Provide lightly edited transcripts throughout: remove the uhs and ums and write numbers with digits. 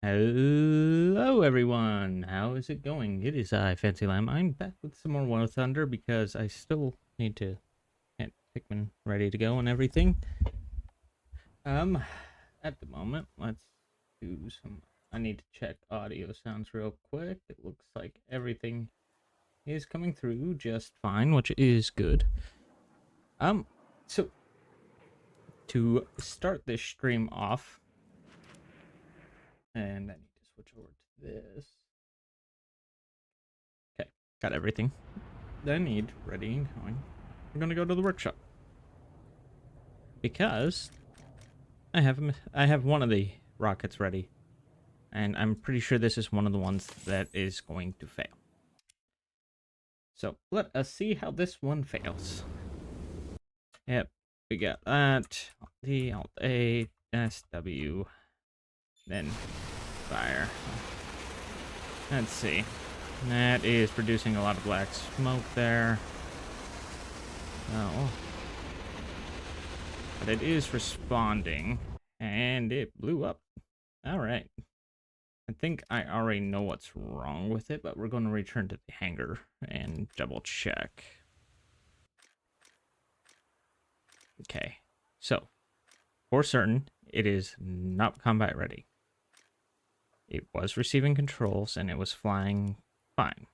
Hello, everyone. How is it going? It is I, Fancy Lamb. I'm back with some more War Thunder because I still need to get Pikmin ready to go and everything. Um, at the moment, let's do some. I need to check audio sounds real quick. It looks like everything is coming through just fine, which is good. So to start this stream off, and I need to switch over to this. Okay, got everything that I need ready and going. I'm gonna go to the workshop because I have one of the rockets ready, and I'm pretty sure this is one of the ones that is going to fail. So let us see how this one fails. Yep, we got that. The Alt A, SW, then fire. Let's see. That is producing a lot of black smoke there. Oh, but it is responding, and it blew up. All right. I think I already know what's wrong with it, but we're going to return to the hangar and double check. Okay, so for certain, it is not combat ready. It was receiving controls and it was flying fine.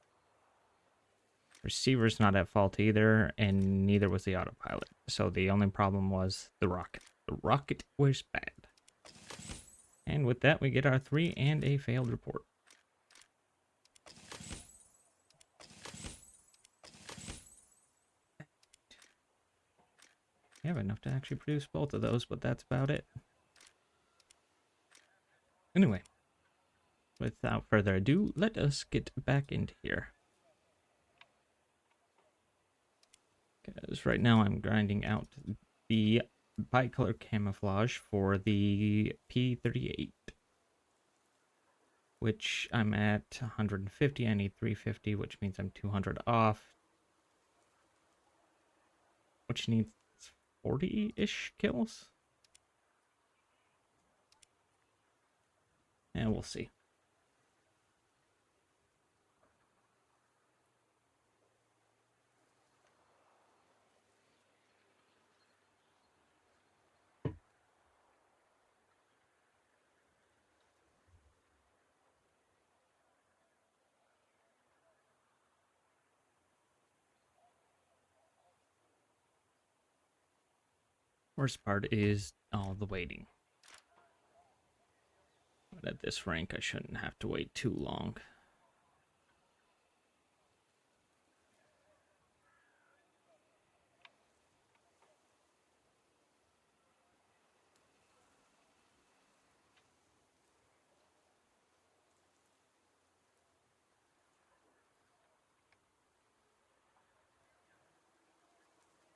Receiver's not at fault either, and neither was the autopilot. So the only problem was the rocket. The rocket was bad. And with that, we get our 3 and a failed report. We have enough to actually produce both of those, but that's about it. Anyway, without further ado, let us get back into here. Because right now I'm grinding out the bicolor camouflage for the P38, which I'm at 150. I need 350, which means I'm 200 off, which needs 40-ish kills. And we'll see. Worst part is all the waiting. But at this rank, I shouldn't have to wait too long.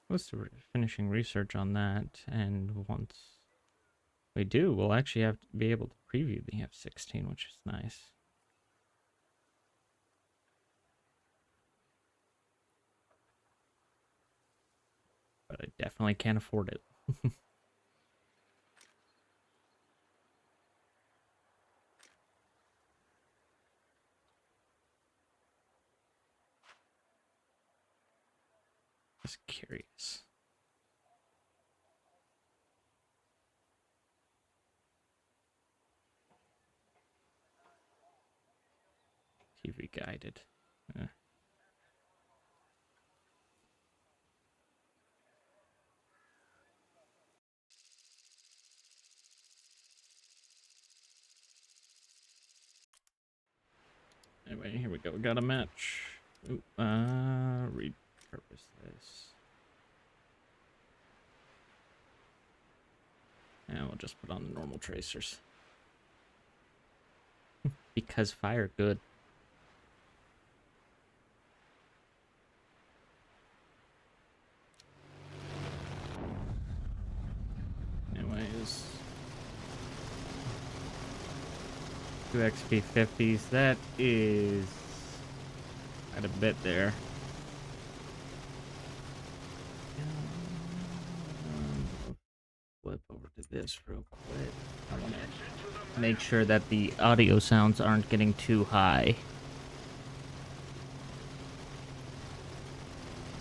What's finishing research on that, and once we do, we'll actually have to be able to preview the F-16, which is nice. But I definitely can't afford it. Just curious. TV guided. Anyway, here we go. We got a match. Ooh, repurpose this. And we'll just put on the normal tracers. Because fire good. Anyways. 2 XP50s. That is quite a bit there. Flip over to this real quick. I want to make sure that the audio sounds aren't getting too high.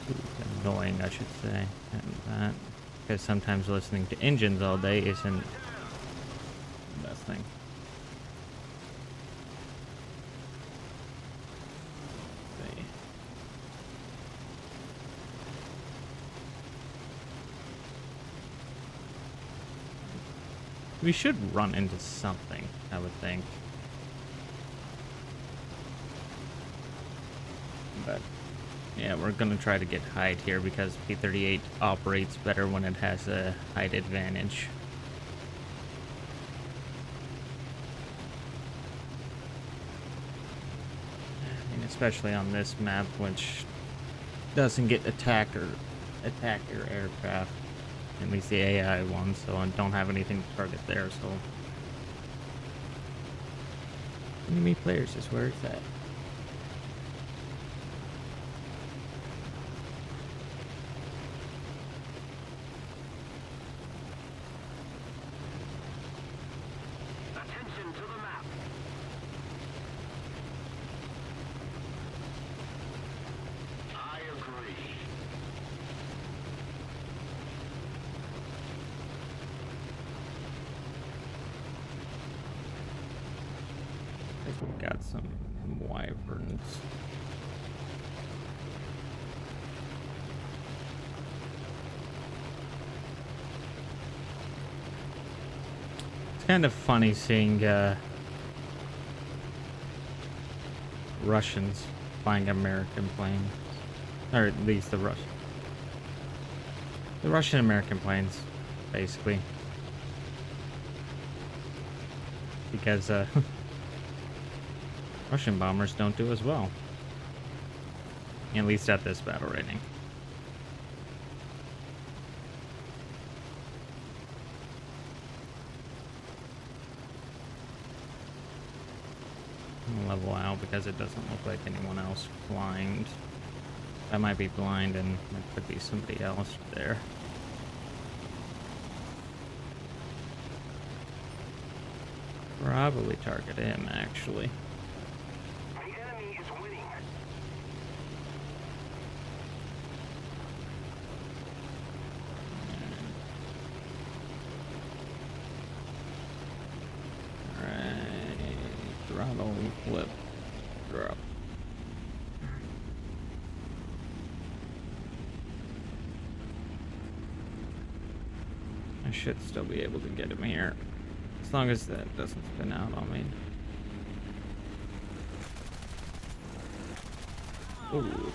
Too annoying, I should say. Because sometimes listening to engines all day isn't the best thing. We should run into something, I would think. But yeah, we're gonna try to get height here because P-38 operates better when it has a height advantage. I mean, especially on this map, which doesn't get attack your aircraft. At least the AI one, so I don't have anything to target there, so... Enemy players is where it's at. Attention to the map. I agree. We've got some wyverns. It's kind of funny seeing Russians flying American planes, or at least the Russian American planes, basically, because Russian bombers don't do as well. At least at this battle rating. I'll level out because it doesn't look like anyone else flying. I might be blind and there could be somebody else there. Probably target him, actually. Throttle, flip, drop. I should still be able to get him here, as long as that doesn't spin out on me. Ooh.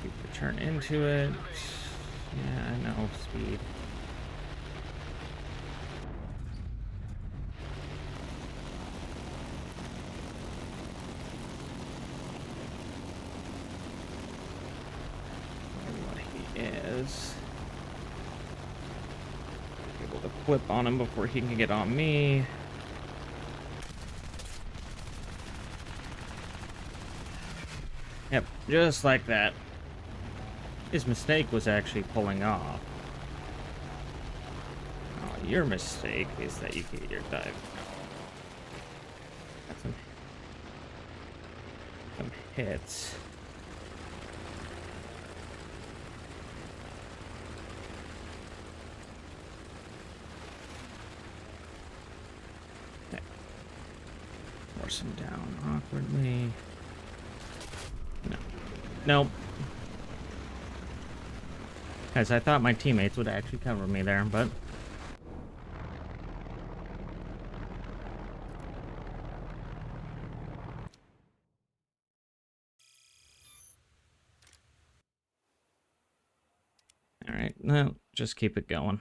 Keep the turn into it. Yeah, I know, speed. Is able to flip on him before he can get on me. Yep, just like that. His mistake was actually pulling off. Oh, your mistake is that you get your dive. Got some hits. Force him down awkwardly. No. Nope. Guys, I thought my teammates would actually cover me there, but... Alright, no, just keep it going.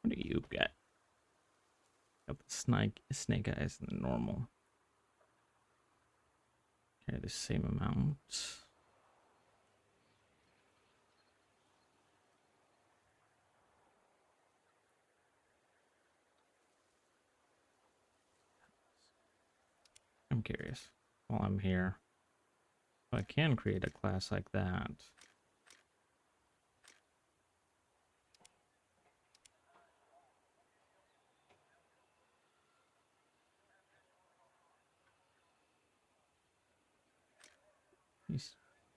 What do you got? Got the snake eyes and the normal. Carry the same amount. I'm curious. While I'm here, I can create a class like that.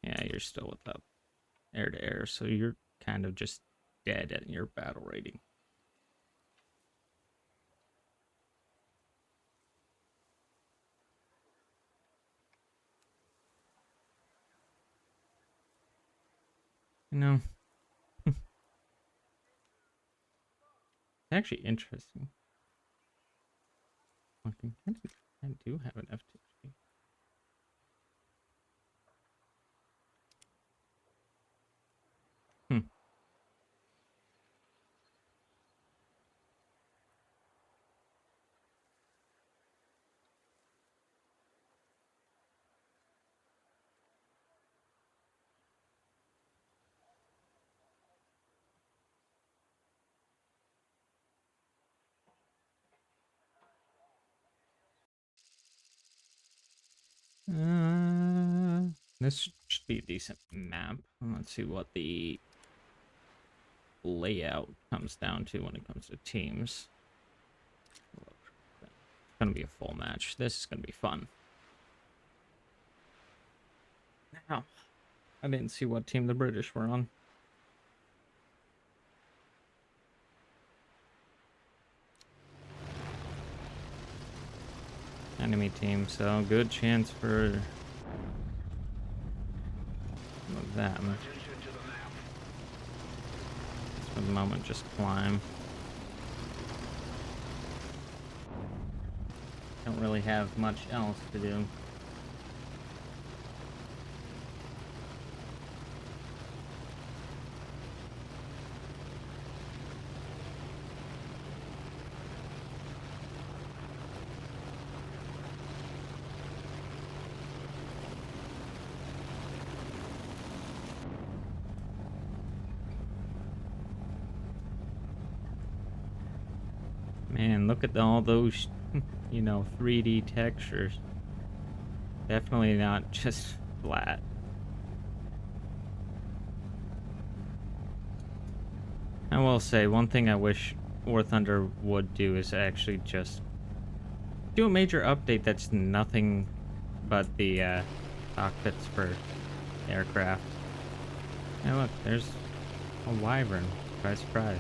Yeah, you're still without air to air, so you're kind of just dead at your battle rating. You know, it's actually interesting. Looking, I do have an F2G. Hmm. This should be a decent map. Let's see what the layout comes down to when it comes to teams. It's gonna be a full match. This is gonna be fun. Now, I didn't see what team the British were on. Enemy team, so good chance for them. Attention to the map. For the moment, just climb. Don't really have much else to do. Man, look at all those, 3D textures. Definitely not just flat. I will say, one thing I wish War Thunder would do is actually just do a major update that's nothing but the cockpits for aircraft. Hey look, there's a wyvern. Surprise, surprise.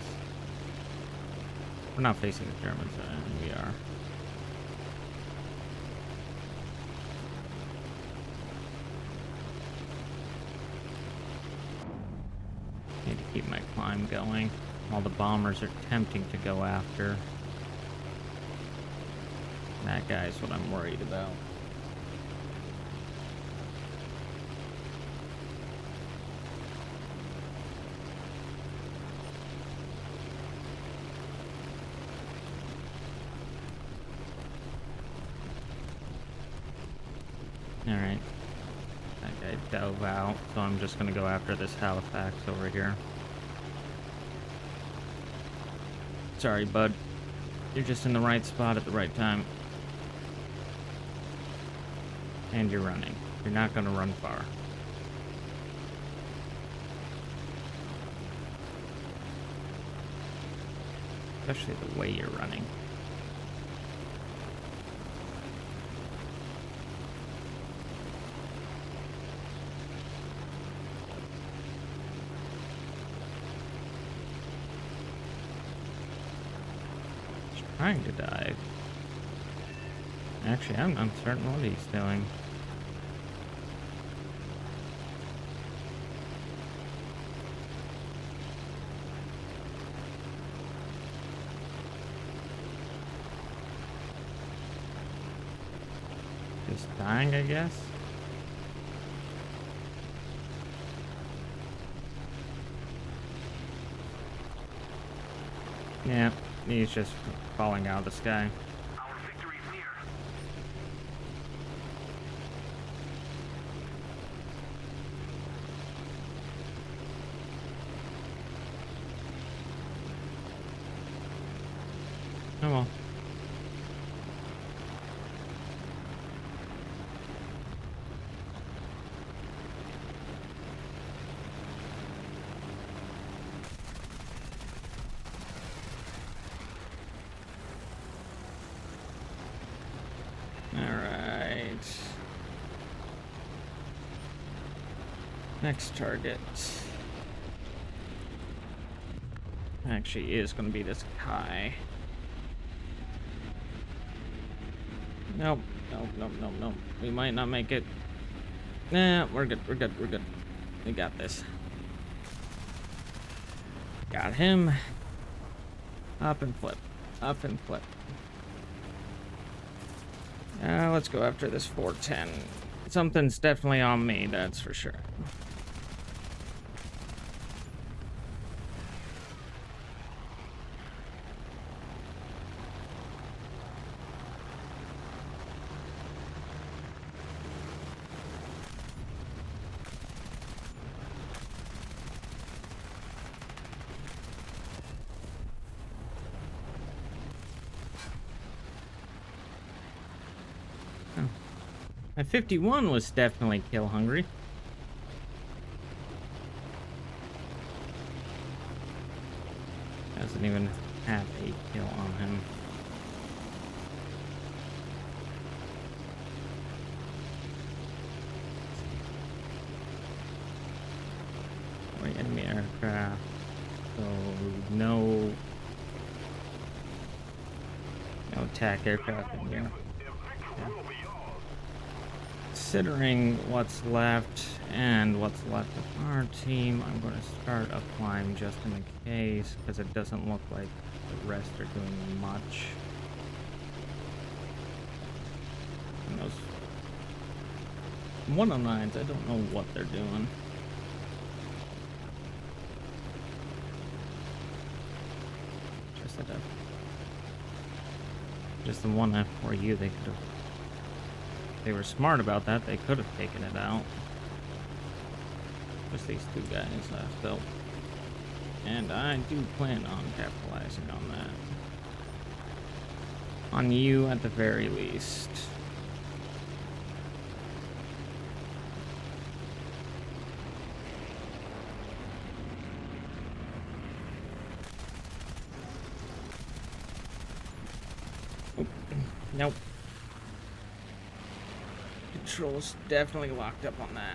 We're not facing the Germans, we are. Need to keep my climb going. All the bombers are tempting to go after. That guy's what I'm worried about. Alright. That guy dove out, so I'm just gonna go after this Halifax over here. Sorry, bud. You're just in the right spot at the right time. And you're running. You're not gonna run far. Especially the way you're running. Trying to dive. Actually, I'm uncertain what he's doing. Just dying, I guess. Yeah, he's just falling out of the sky. Our victory is near. Oh well. Next target actually is going to be this Kai. Nope, nope, nope, nope, nope. We might not make it. Nah, we're good, we're good, we're good. We got this. Got him. Up and flip. Up and flip. Let's go after this 410. Something's definitely on me, that's for sure. My 51 was definitely kill hungry. Doesn't even have a kill on him. Wait, enemy aircraft. So no attack aircraft in here. Yeah. Considering what's left and what's left of our team, I'm going to start a climb just in the case, because it doesn't look like the rest are doing much. And those 109s, I don't know what they're doing. Just the one F4U, they could have. They were smart about that, they could have taken it out. Just these two guys left though. And I do plan on capitalizing on that. On you at the very least. Oh, nope. Controls definitely locked up on that.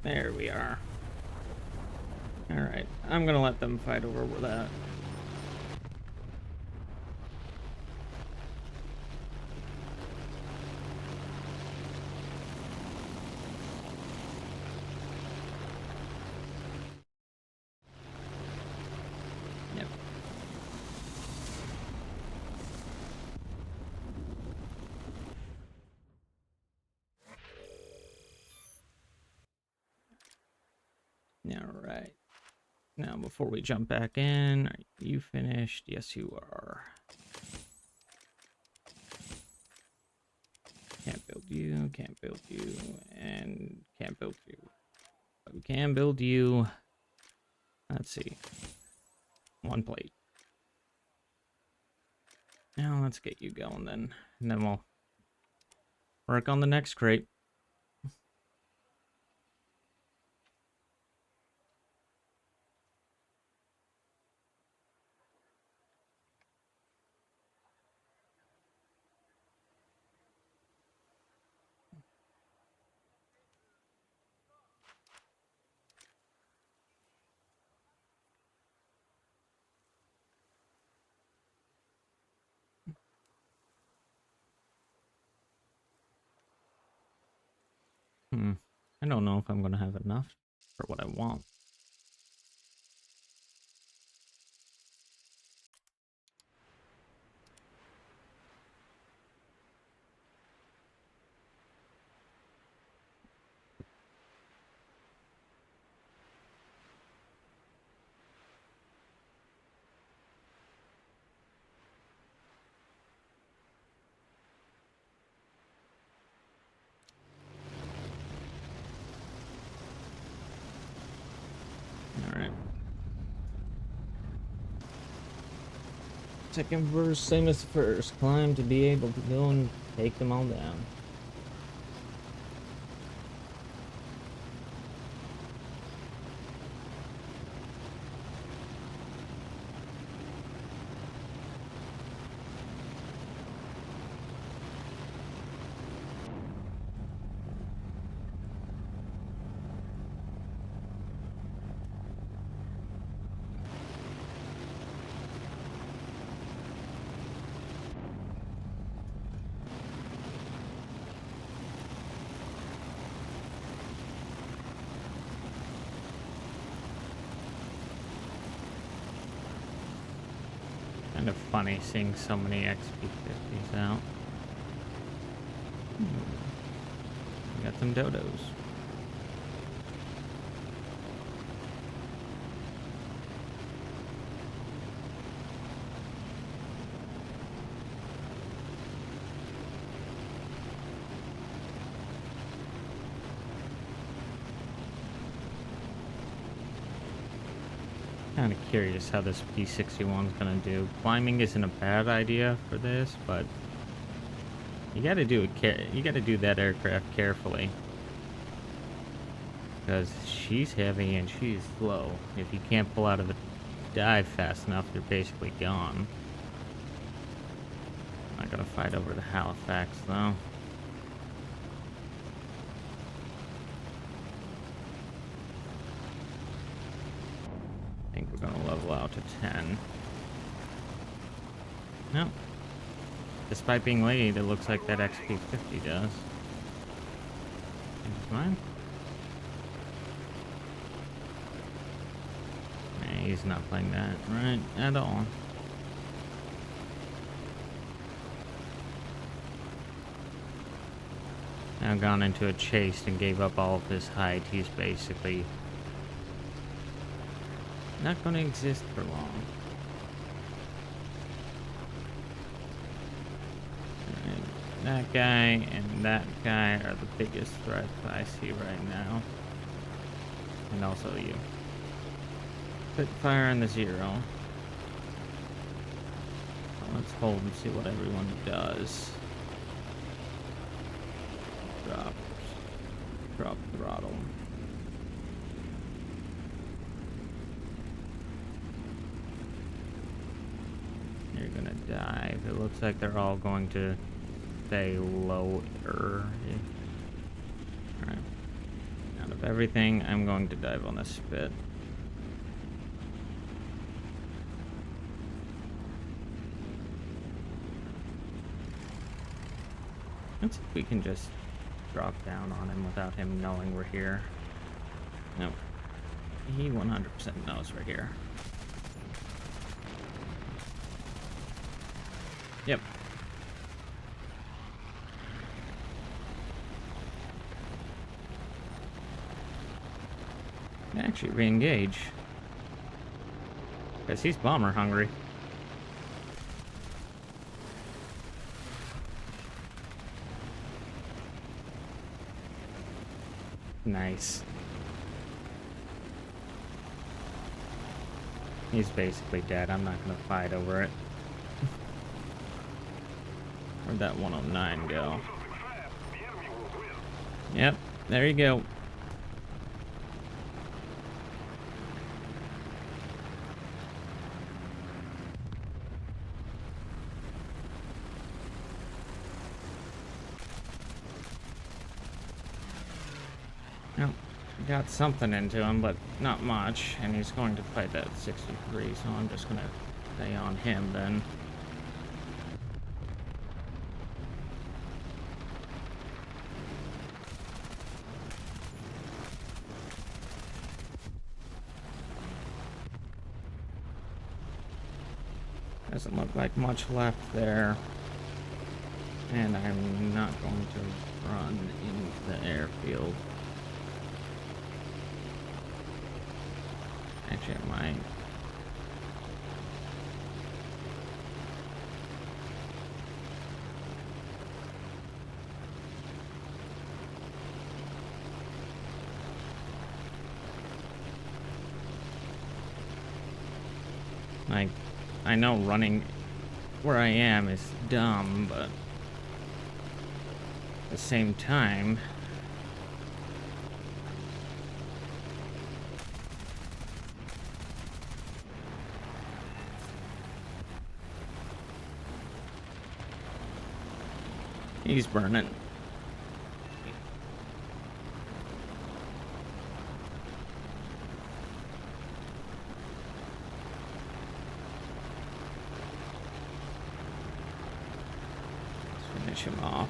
There we are. Alright, I'm gonna let them fight over that. Yep. Alright. Now, before we jump back in, are you finished? Yes, you are. Can't build you, can't build you, and can't build you. But we can build you. Let's see. One plate. Now, let's get you going then. And then we'll work on the next crate. I don't know if I'm going to have enough for what I want. Alright. Second verse, same as the first. Climb to be able to go and take them all down. kind of funny seeing so many XP50s out. We got some dodos. Kind of curious how this P61 is gonna do. Climbing isn't a bad idea for this, but you gotta do it. You gotta do that aircraft carefully, because she's heavy and she's slow. If you can't pull out of a dive fast enough, you're basically gone. Not gonna fight over the Halifax though. I think we're gonna level out to 10. No. Despite being late, it looks like that XP50 does. It's mine. Nah, he's not playing that right at all. Now gone into a chase and gave up all of his height. He's basically not going to exist for long. And that guy and that guy are the biggest threats I see right now. And also you. Put fire on the 0. Let's hold and see what everyone does. Drop throttle. You're gonna dive. It looks like they're all going to stay lower. Alright. Out of everything, I'm going to dive on the spit. Let's see if we can just drop down on him without him knowing we're here. Nope. He 100% knows we're here. Yep. Actually, re-engage. Because he's bomber hungry. Nice. He's basically dead. I'm not gonna fight over it. Where'd that 109 go? Yep, there you go. Nope. Got something into him, but not much, and he's going to fight that 63, so I'm just gonna stay on him then. Doesn't look like much left there. And I'm not going to run into the airfield. Actually, I might. Like, I know running where I am is dumb, but at the same time, he's burning. Let's finish him off.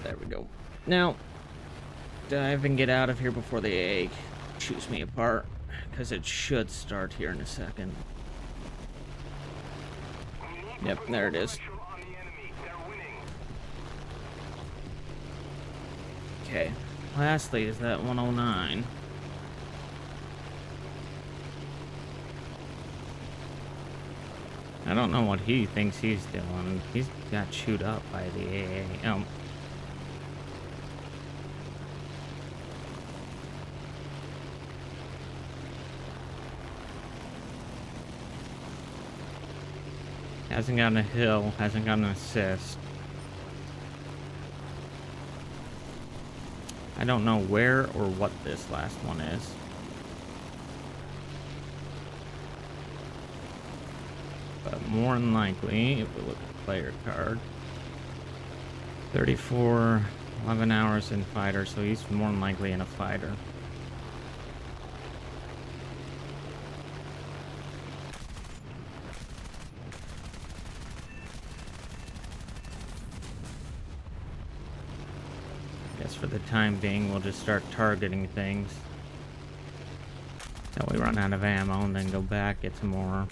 There we go. Now, dive and get out of here before they chews me apart. because it should start here in a second. Yep, there it is. Okay. Lastly is that 109. I don't know what he thinks he's doing. He's got chewed up by the AA. Hasn't gotten a hill, hasn't gotten an assist. I don't know where or what this last one is. But more than likely, if we look at the player card, 34, 11 hours in fighter, so he's more than likely in a fighter. Guess for the time being, we'll just start targeting things. Till we run out of ammo and then go back, get some more.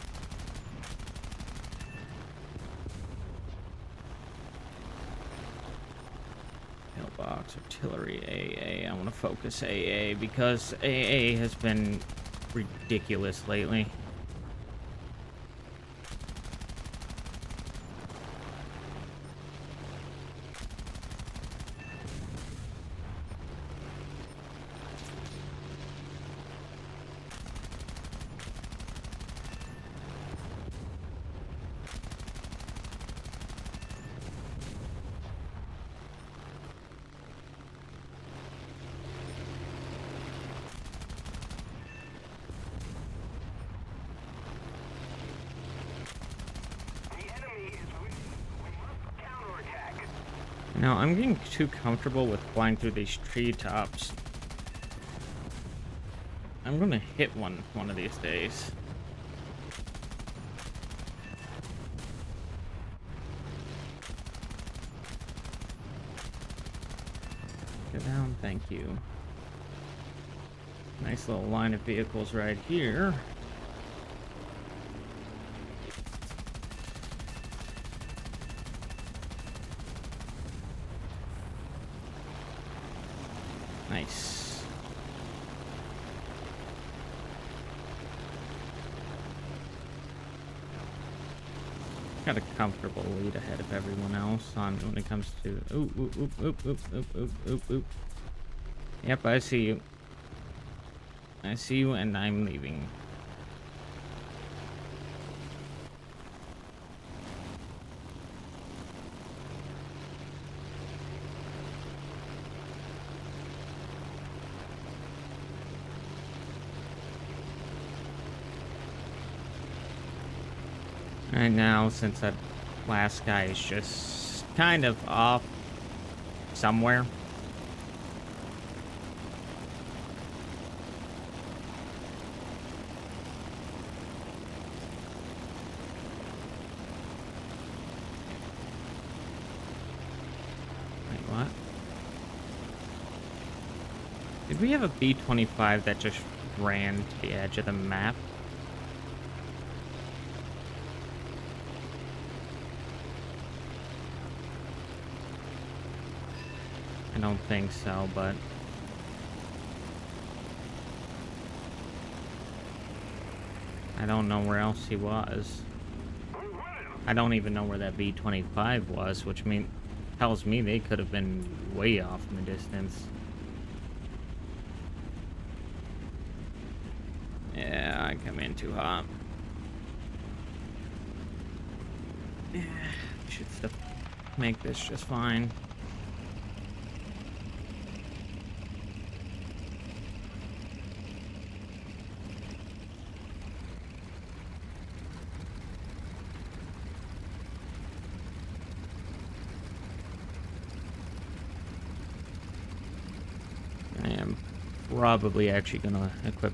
Pillbox, artillery, AA. I want to focus AA because AA has been ridiculous lately. Now, I'm getting too comfortable with flying through these treetops. I'm gonna hit one of these days. Go down, thank you. Nice little line of vehicles right here. Nice. Got a comfortable lead ahead of everyone else on when it comes to oop, oop, oop, oop, oop, oop, oop, oop, oop. Yep, I see you. I see you and I'm leaving. Right now, since that last guy is just kind of off somewhere. Wait, what? Did we have a B-25 that just ran to the edge of the map? I don't think so, but I don't know where else he was. I don't even know where that B-25 was, which tells me they could have been way off in the distance. Yeah, I come in too hot. Yeah, should still make this just fine. I am probably actually gonna equip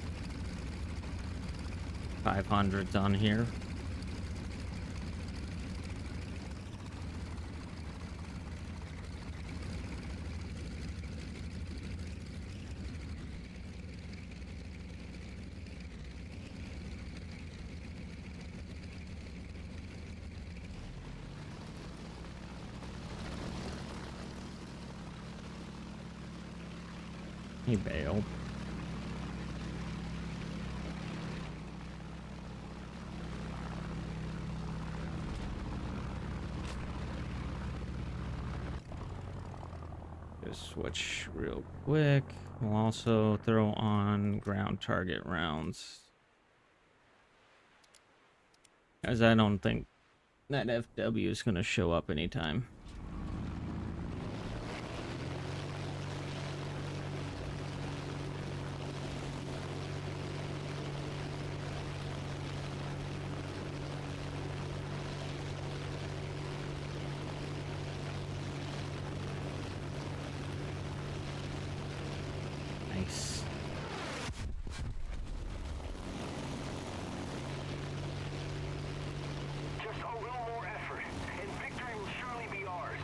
500s on here. He bailed. Just switch real quick. We'll also throw on ground target rounds, as I don't think that FW is going to show up anytime. Nice. Just a little more effort, and victory will surely be ours.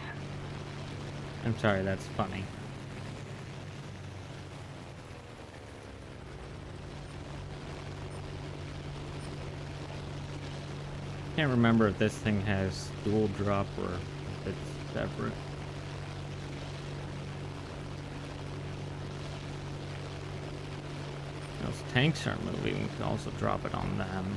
I'm sorry, that's funny. Can't remember if this thing has dual drop or if it's separate. Those tanks aren't moving, we can also drop it on them.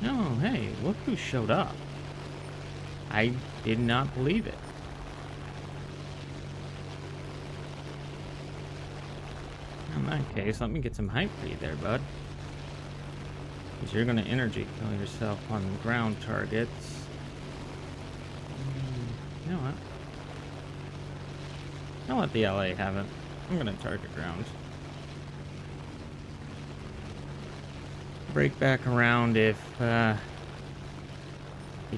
Oh, hey, look who showed up. I did not believe it. In that case, let me get some hype for you there, bud. Because you're going to energy kill yourself on ground targets. You know what? I'll let the LA have it. I'm going to target ground. Break back around if you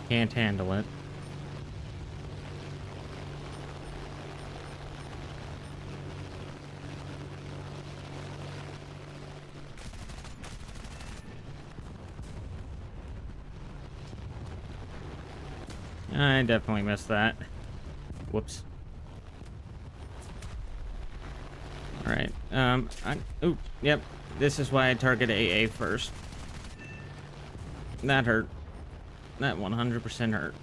can't handle it. I definitely missed that. Whoops. Alright, oh, yep. This is why I target AA first. That hurt. That 100% hurt.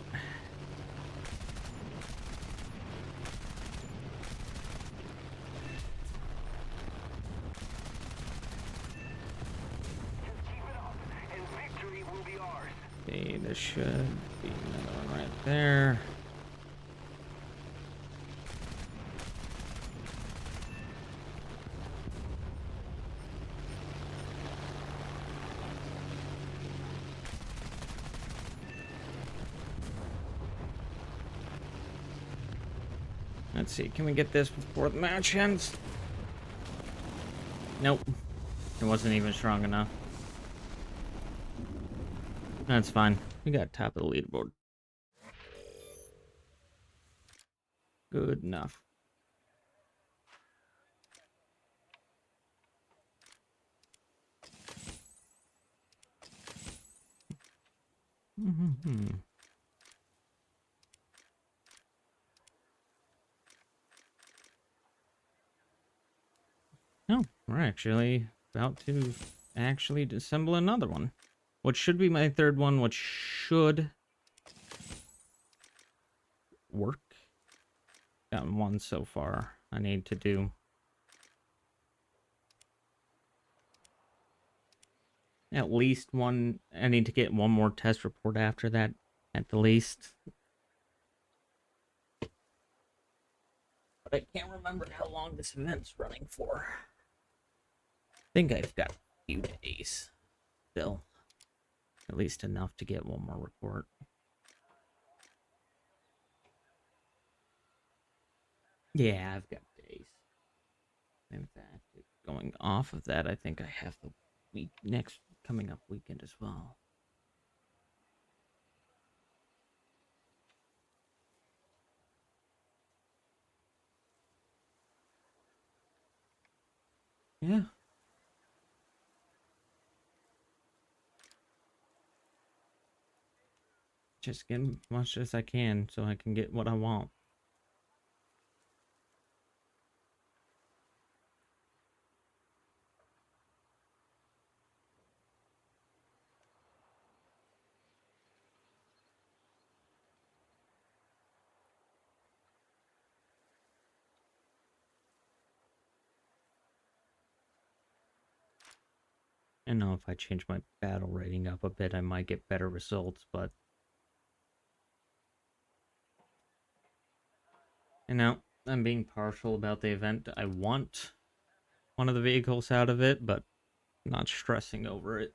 Just keep it up, and victory will be ours. Okay, there should be another one right there. Let's see, can we get this before the match ends? Nope. It wasn't even strong enough. That's fine. We got top of the leaderboard. Good enough. Oh, we're actually about to actually assemble another one. What should be my third one, which should work. Got one so far I need to do. At least one. I need to get one more test report after that, at the least. But I can't remember how long this event's running for. I think I've got a few days still. At least enough to get one more report. Yeah, I've got days. In fact, going off of that, I think I have the next coming up weekend as well. Yeah. Just get as much as I can so I can get what I want. I know if I change my battle rating up a bit, I might get better results, but I'm being partial about the event. I want one of the vehicles out of it, but not stressing over it.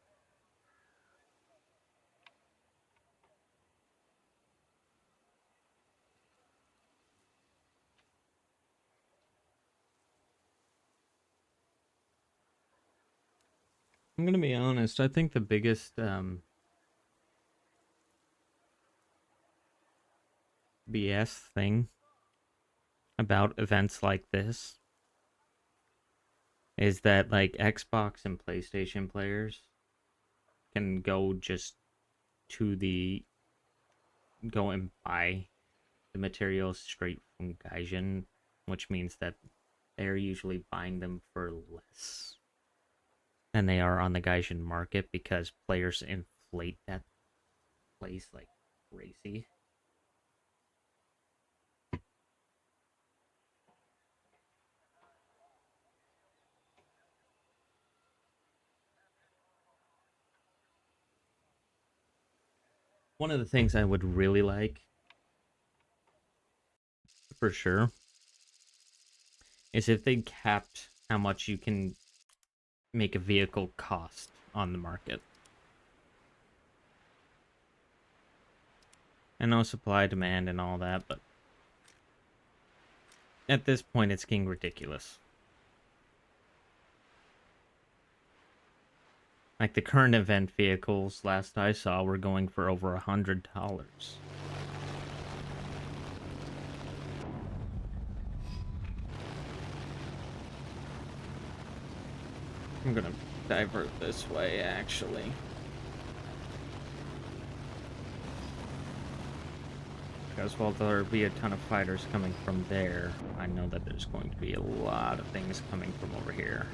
I'm gonna be honest, I think the biggest BS thing about events like this is that like Xbox and PlayStation players can go just to the go and buy the materials straight from Gaijin, which means that they're usually buying them for less than they are on the Gaijin market because players inflate that place like crazy. One of the things I would really like, for sure, is if they capped how much you can make a vehicle cost on the market. I know supply, demand, and all that, but at this point, it's getting ridiculous. Like the current event vehicles, last I saw, were going for over $100. I'm gonna divert this way, actually. Because while there'll be a ton of fighters coming from there, I know that there's going to be a lot of things coming from over here.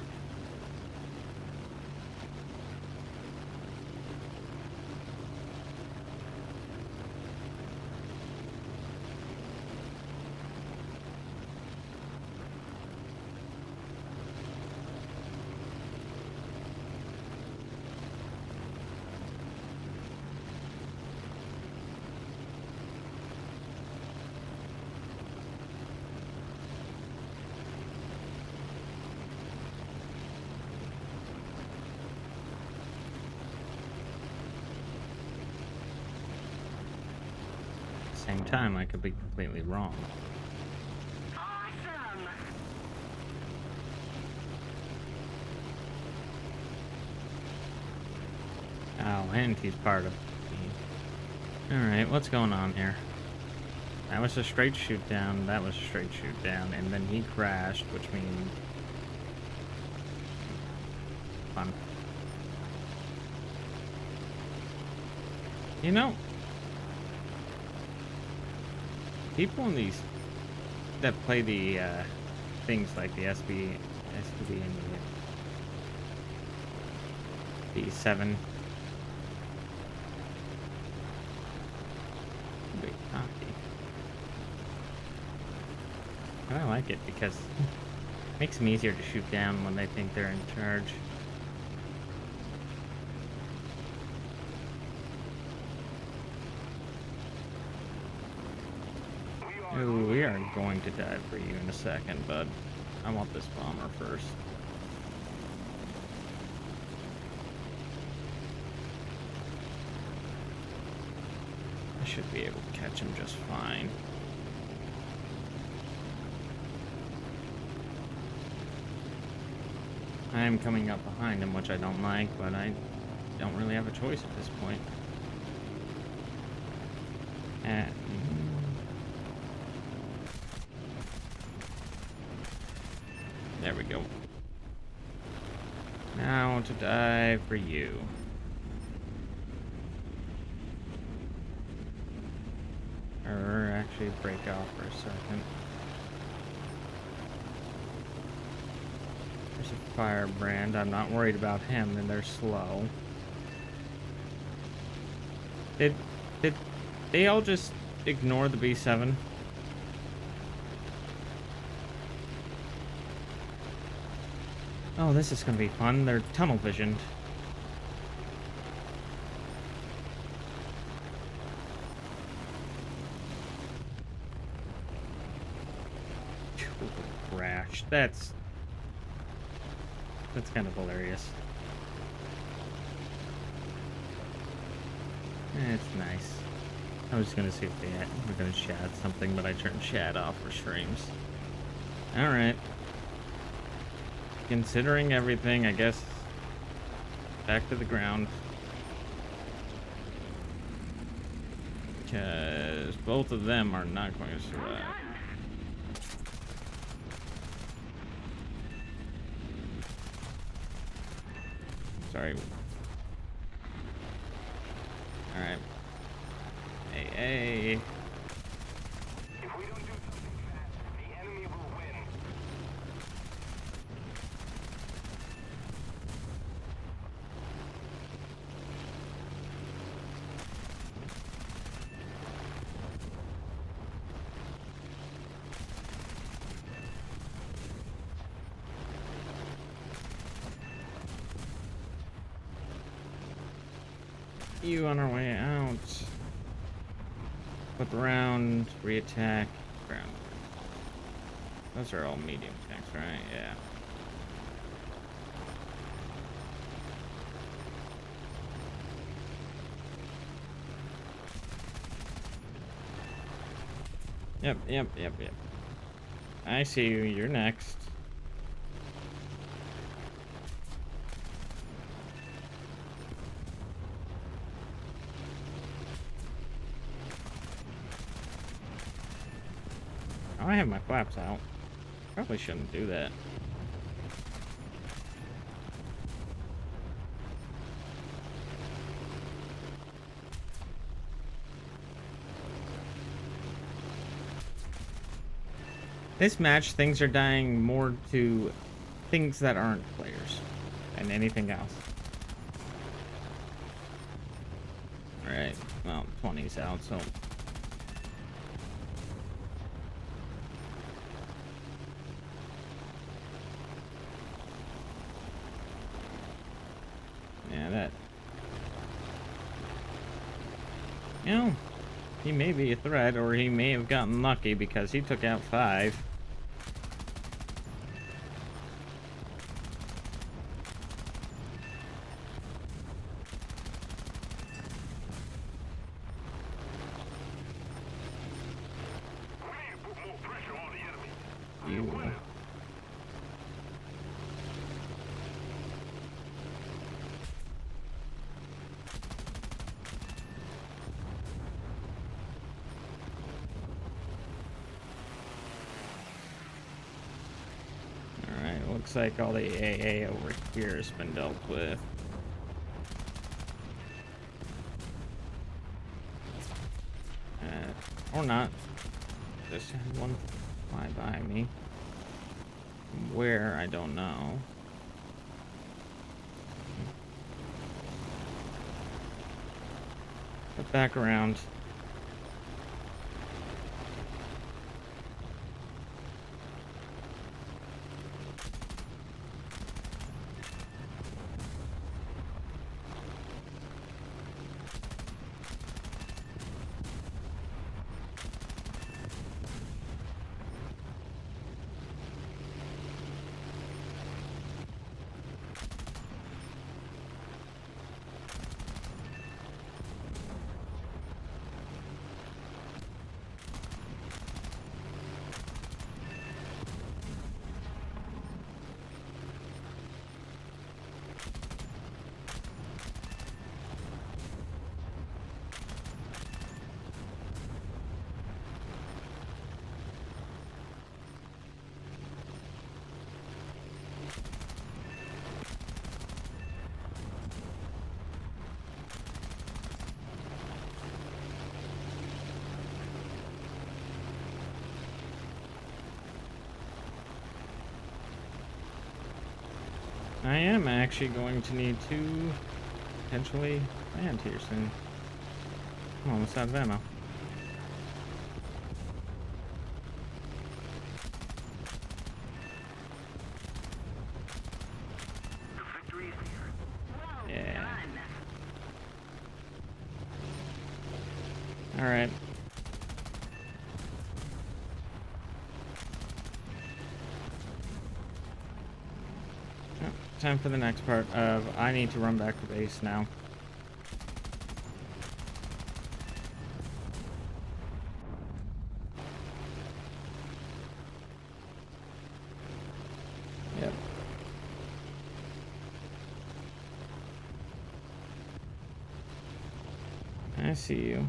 Same time, I could be completely wrong. Awesome! Oh, and he's part of the... Alright, what's going on here? That was a straight shoot down, that was a straight shoot down, and then he crashed, which means... Fun. You know... People in these... that play the, things like the SB and the B7... Big cocky. And I like it because it makes them easier to shoot down when they think they're in charge. Ooh, we are going to dive for you in a second, bud. I want this bomber first. I should be able to catch him just fine. I am coming up behind him, which I don't like, but I don't really have a choice at this point. And... there we go. Now to dive for you. Or actually break off for a second. There's a firebrand. I'm not worried about him, and they're slow. Did they all just ignore the B7? Oh, this is gonna be fun. They're tunnel visioned. vehicle crashed. That's kind of hilarious. It's nice. I was gonna see if they were gonna chat something, but I turned chat off for streams. Alright. Considering everything, I guess back to the ground. Because both of them are not going to survive. Sorry. Alright. Hey. If we don't do something fast, the enemy will win. You on our way out. Flip around, reattack, ground. Those are all medium tanks, right? Yeah. Yep. I see you. You're next. Oh, I have my flaps out. Probably shouldn't do that. This match, things are dying more to things that aren't players than anything else. Alright, well, 20's out, so... Yeah, that... You know, he may be a threat, or he may have gotten lucky because he took out 5. Looks like all the AA over here has been dealt with. Or not. Just had one fly by me. Where, I don't know. But back around. I am actually going to need to potentially land here soon. I'm almost out of ammo. Yeah. Alright. time for the next part of I need to run back to base now. Yep. I see you.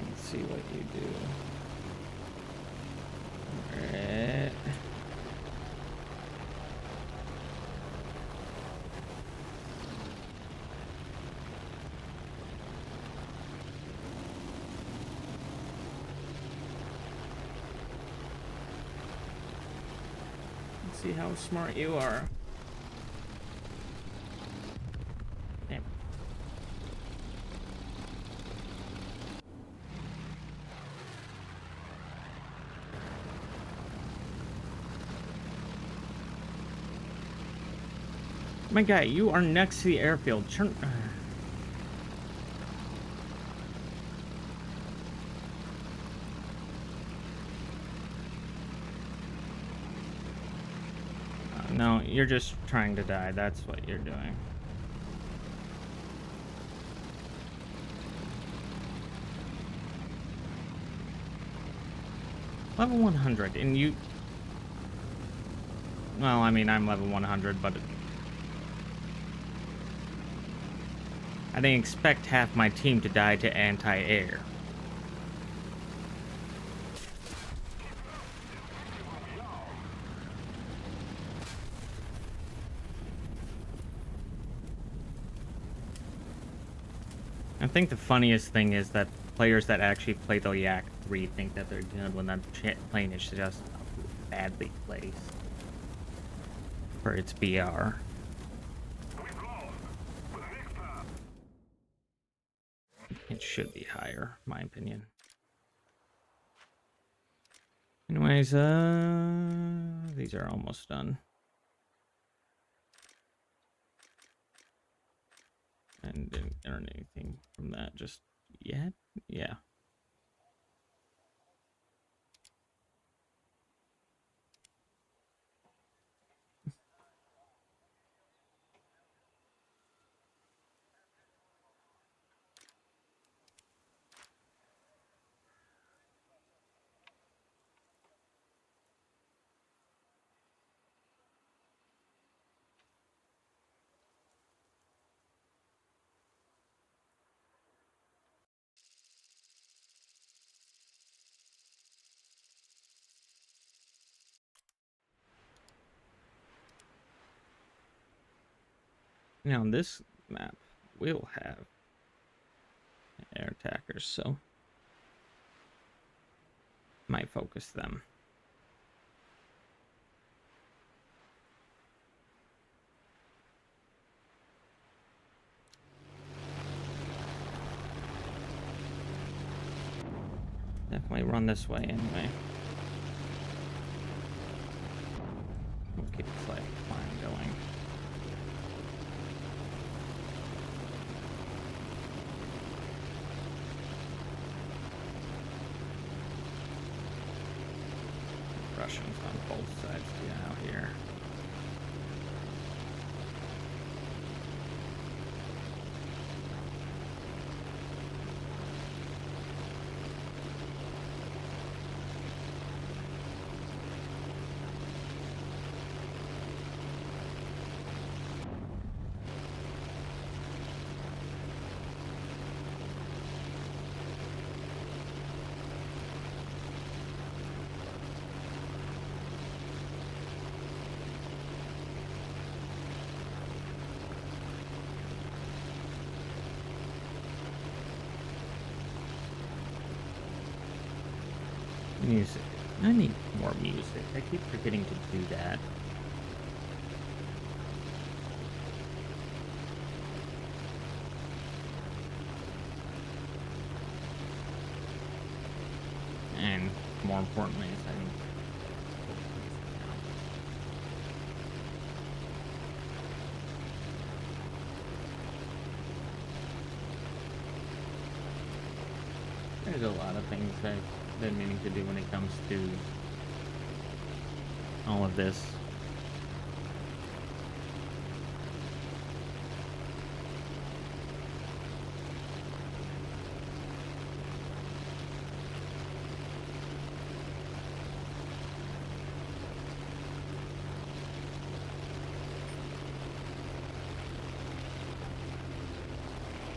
Let's see what you do. Alright. Let's see how smart you are. Damn. My guy, you are next to the airfield. Turn. No, you're just trying to die. That's what you're doing. Level 100, and you... Well, I mean, I'm level 100, but... I didn't expect half my team to die to anti-air. I think the funniest thing is that players that actually play the Yak 3 think that they're good when that plane is just badly placed for its BR. It should be higher, in my opinion. Anyways, these are almost done. And didn't earn anything from that just yet. Yeah. Now, on this map, we'll have air attackers, so might focus them. Definitely run this way anyway. We'll keep the flag line going. Russians on both sides get out here. Music. I need more music. I keep forgetting to do that. And more importantly, is I need there's a lot of things that been meaning to do when it comes to all of this.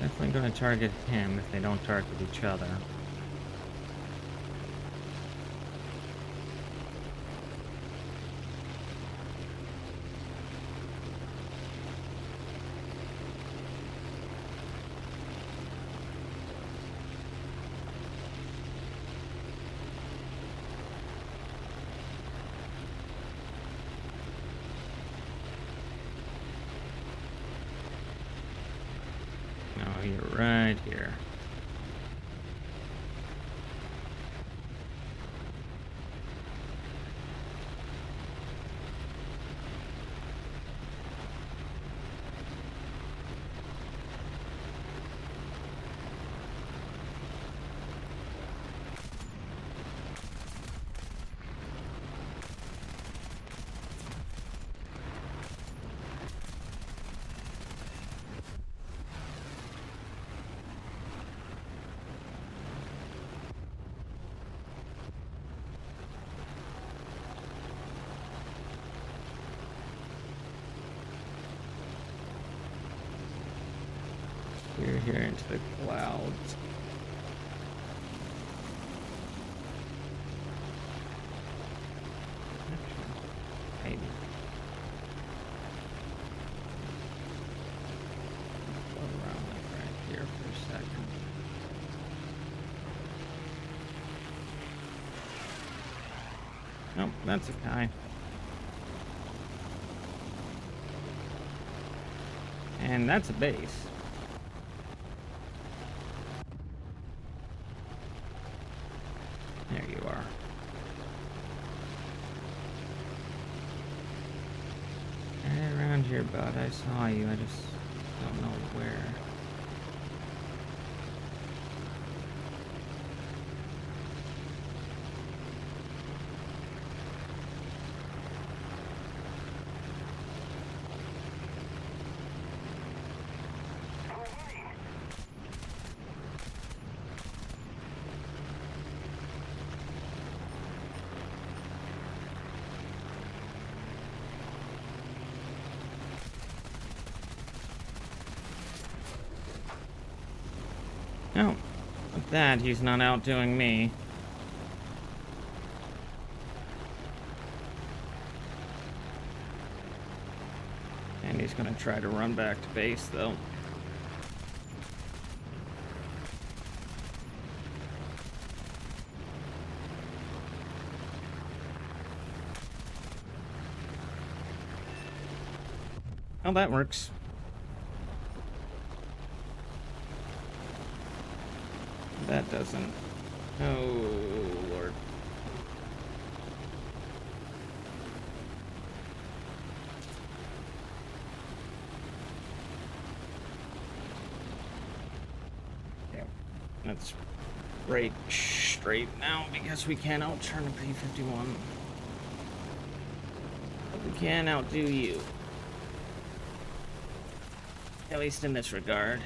Definitely going to target him if they don't target each other. No, you're right here. We're here into the clouds. Maybe. Float around like right here for a second. Nope, that's a guy. And that's a base. There you are. Right around here, bud. I saw you. I just don't know where. No, with that, he's not outdoing me. And he's gonna try to run back to base, though. Oh, that works. That doesn't. Oh, Lord. Yeah, that's right straight now because we can't outturn a P-51. But we can outdo you. At least in this regard.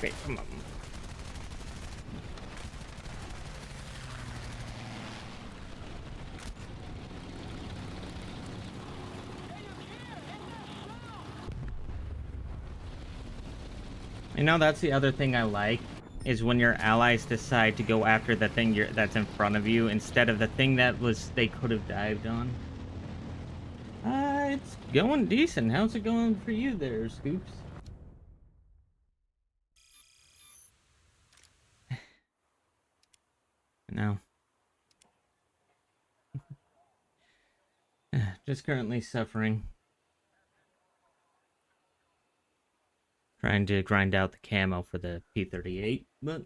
Wait, come on. You know, that's the other thing I like, is when your allies decide to go after the thing that's in front of you instead of the thing that they could have dived on. It's going decent. How's it going for you there, Scoops? No. Just currently suffering. Trying to grind out the camo for the P-38, but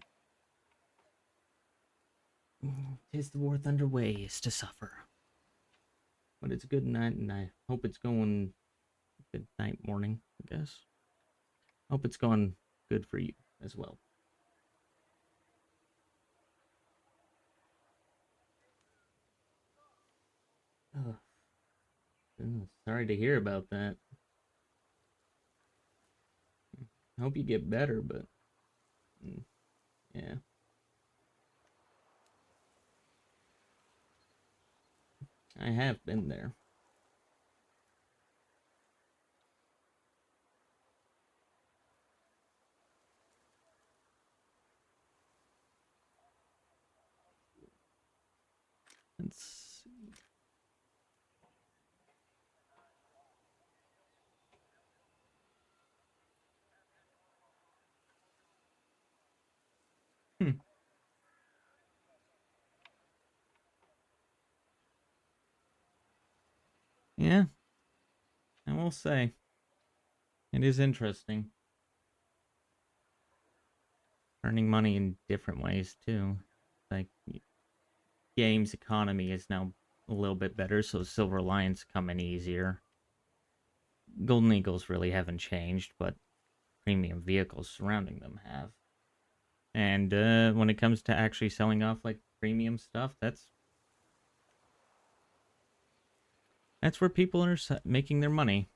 'tis the War Thunder way is to suffer. But it's a good night, and I hope it's going good night, morning, I guess. Hope it's going good for you as well. Oh, sorry to hear about that. I hope you get better, but yeah. I have been there. Let's see. Hmm. Yeah, I will say it is interesting. Earning money in different ways too. Like games economy is now a little bit better, so Silver Lions come in easier. Golden Eagles really haven't changed, but premium vehicles surrounding them have. And when it comes to actually selling off like premium stuff, that's where people are making their money.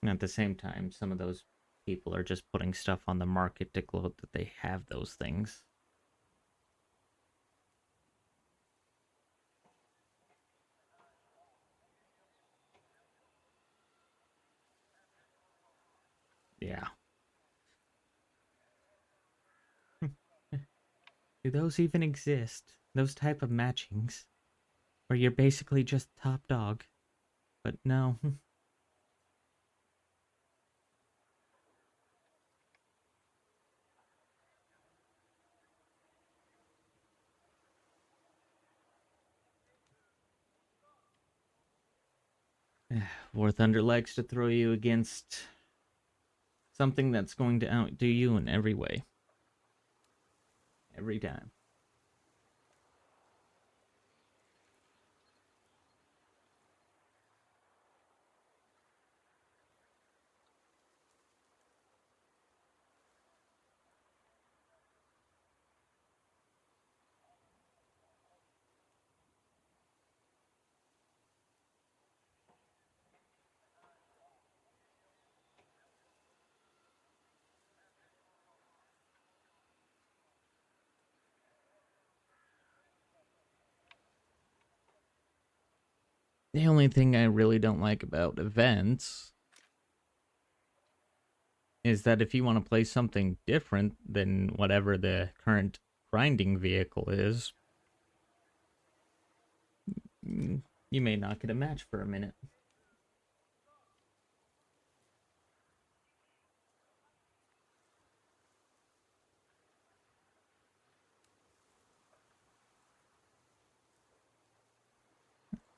And at the same time, some of those people are just putting stuff on the market to gloat that they have those things. Yeah. Do those even exist? Those type of matchings? Where you're basically just top dog. But no. War Thunder likes to throw you against something that's going to outdo you in every way. Every time. The only thing I really don't like about events is that if you want to play something different than whatever the current grinding vehicle is, you may not get a match for a minute.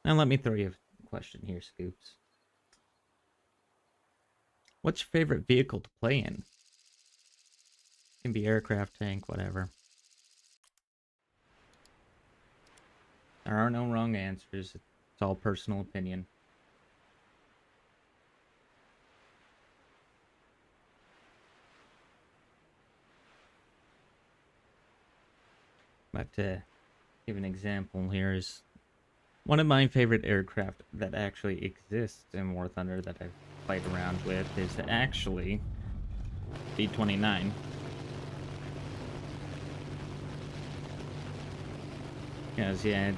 Now let me throw you a question here, Scoops. What's your favorite vehicle to play in? It can be aircraft, tank, whatever. There are no wrong answers. It's all personal opinion. But to give an example here is one of my favorite aircraft that actually exists in War Thunder that I've played around with is actually B-29. Because, yeah,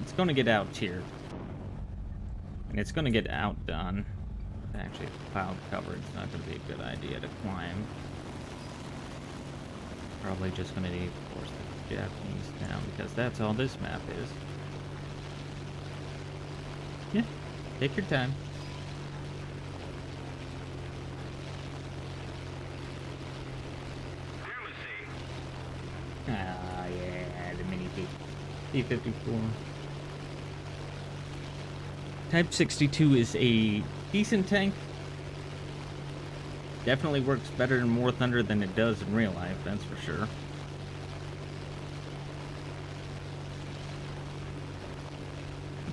it's going to get out-tiered. And it's going to get outdone. Actually, it's cloud cover. It's not going to be a good idea to climb. Probably just going to need to force the Japanese down because that's all this map is. Yeah, take your time. Ah, yeah, the mini T-54. Type 62 is a decent tank. Definitely works better in War Thunder than it does in real life, that's for sure.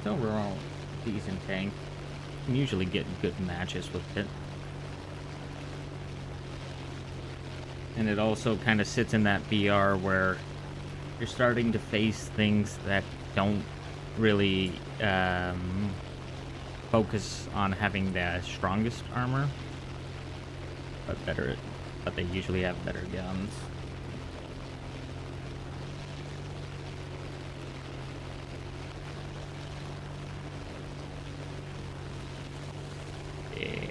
overall decent tank. You can usually get good matches with it. And it also kind of sits in that BR where you're starting to face things that don't really focus on having the strongest armor, but they usually have better guns. Yeah.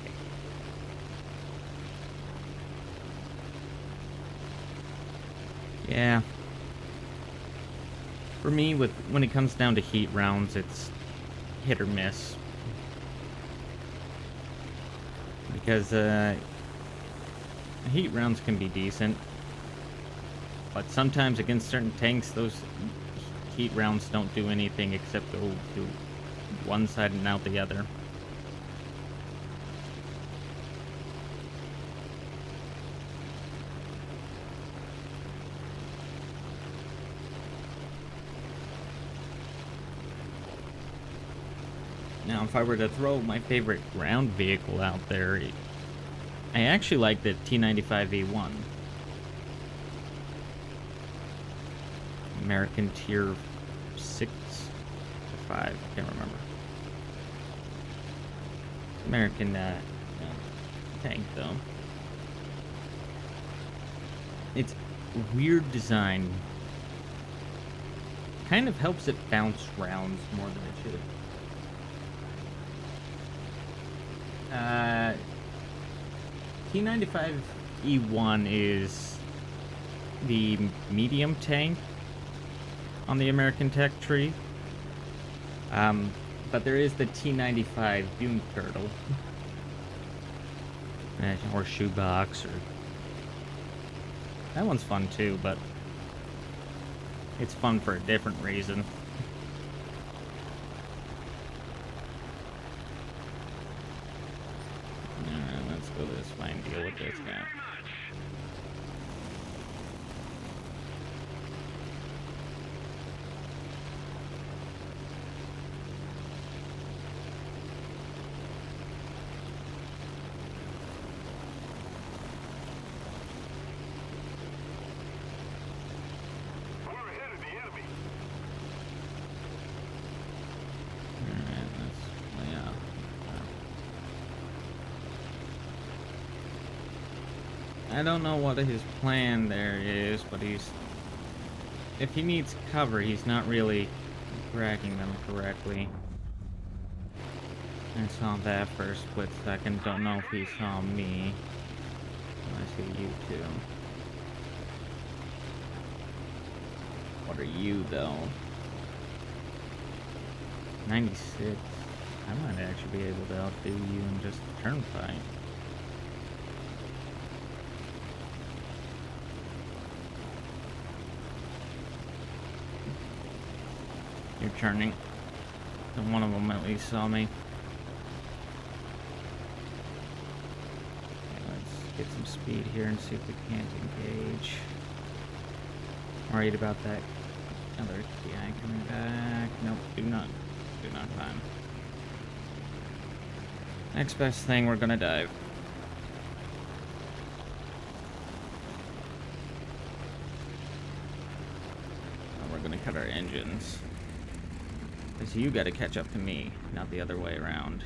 Yeah. For me, when it comes down to heat rounds, it's hit or miss. Because heat rounds can be decent, but sometimes against certain tanks, those heat rounds don't do anything except go to one side and out the other. Now, if I were to throw my favorite ground vehicle out there, I actually like the T95E1. American Tier 6 or 5, I can't remember. American tank, though. It's weird design. Kind of helps it bounce rounds more than it should. T95E1 is the medium tank on the American tech tree. But there is the T95 Doom Turtle. Or Shoebox, or... That one's fun too, but it's fun for a different reason. Alright, let's go this way and deal with this guy. I don't know what his plan there is, but if he needs cover, he's not really tracking them correctly. I saw that for a split second, don't know if he saw me. I see you too. What are you, though? 96. I might actually be able to outdo you in just a turn fight. You're turning. And one of them at least saw me. Okay, let's get some speed here and see if we can't engage. Worried about that other guy coming back. Nope, do not climb. Next best thing, we're gonna dive. And we're gonna cut our engines. Because you gotta catch up to me, not the other way around.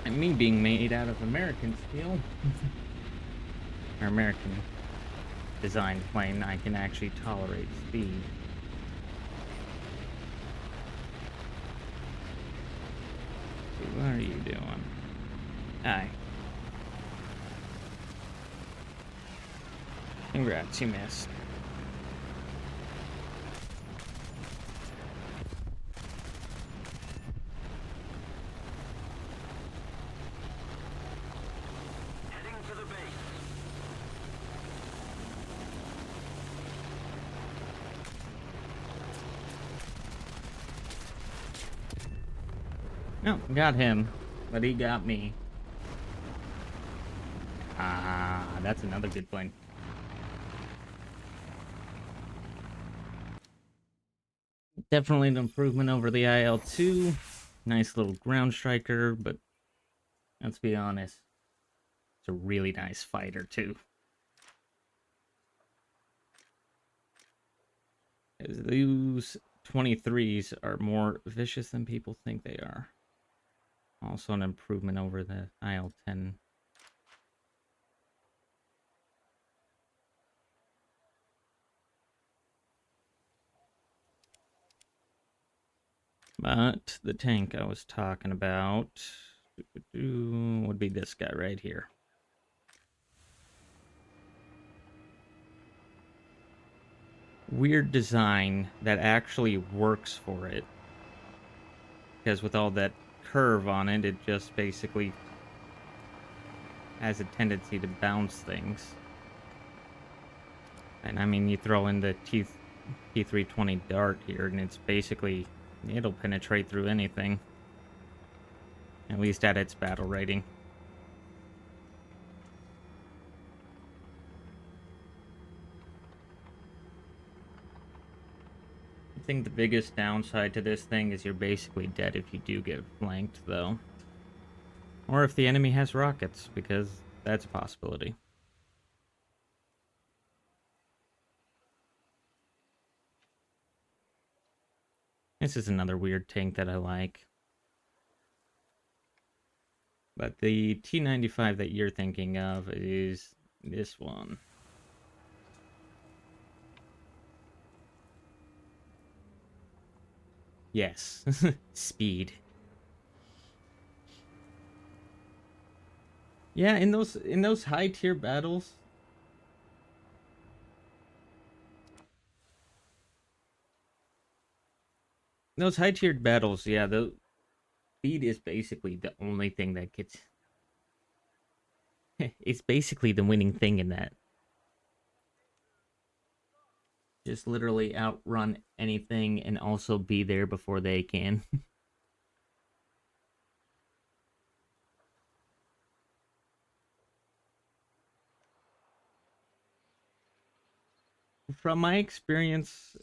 And me being made out of American steel, or American designed plane, I can actually tolerate speed. So what are you doing? Aye. Congrats, you missed. Heading to the base. No, got him, but he got me. Ah, that's another good point. Definitely an improvement over the IL-2. Nice little ground striker, but let's be honest, it's a really nice fighter too. Those 23s are more vicious than people think they are. Also an improvement over the IL-10. But the tank I was talking about would be this guy right here. Weird design that actually works for it. Because with all that curve on it, it just basically has a tendency to bounce things. And I mean, you throw in the T320 dart here, and it's basically, it'll penetrate through anything. At least at its battle rating. I think the biggest downside to this thing is you're basically dead if you do get flanked, though. Or if the enemy has rockets, because that's a possibility. This is another weird tank that I like. But the T95 that you're thinking of is this one. Yes, speed. Yeah, in those high tier battles, those high tiered battles, yeah, the speed is basically the only thing that gets. It's basically the winning thing in that. Just literally outrun anything and also be there before they can. From my experience,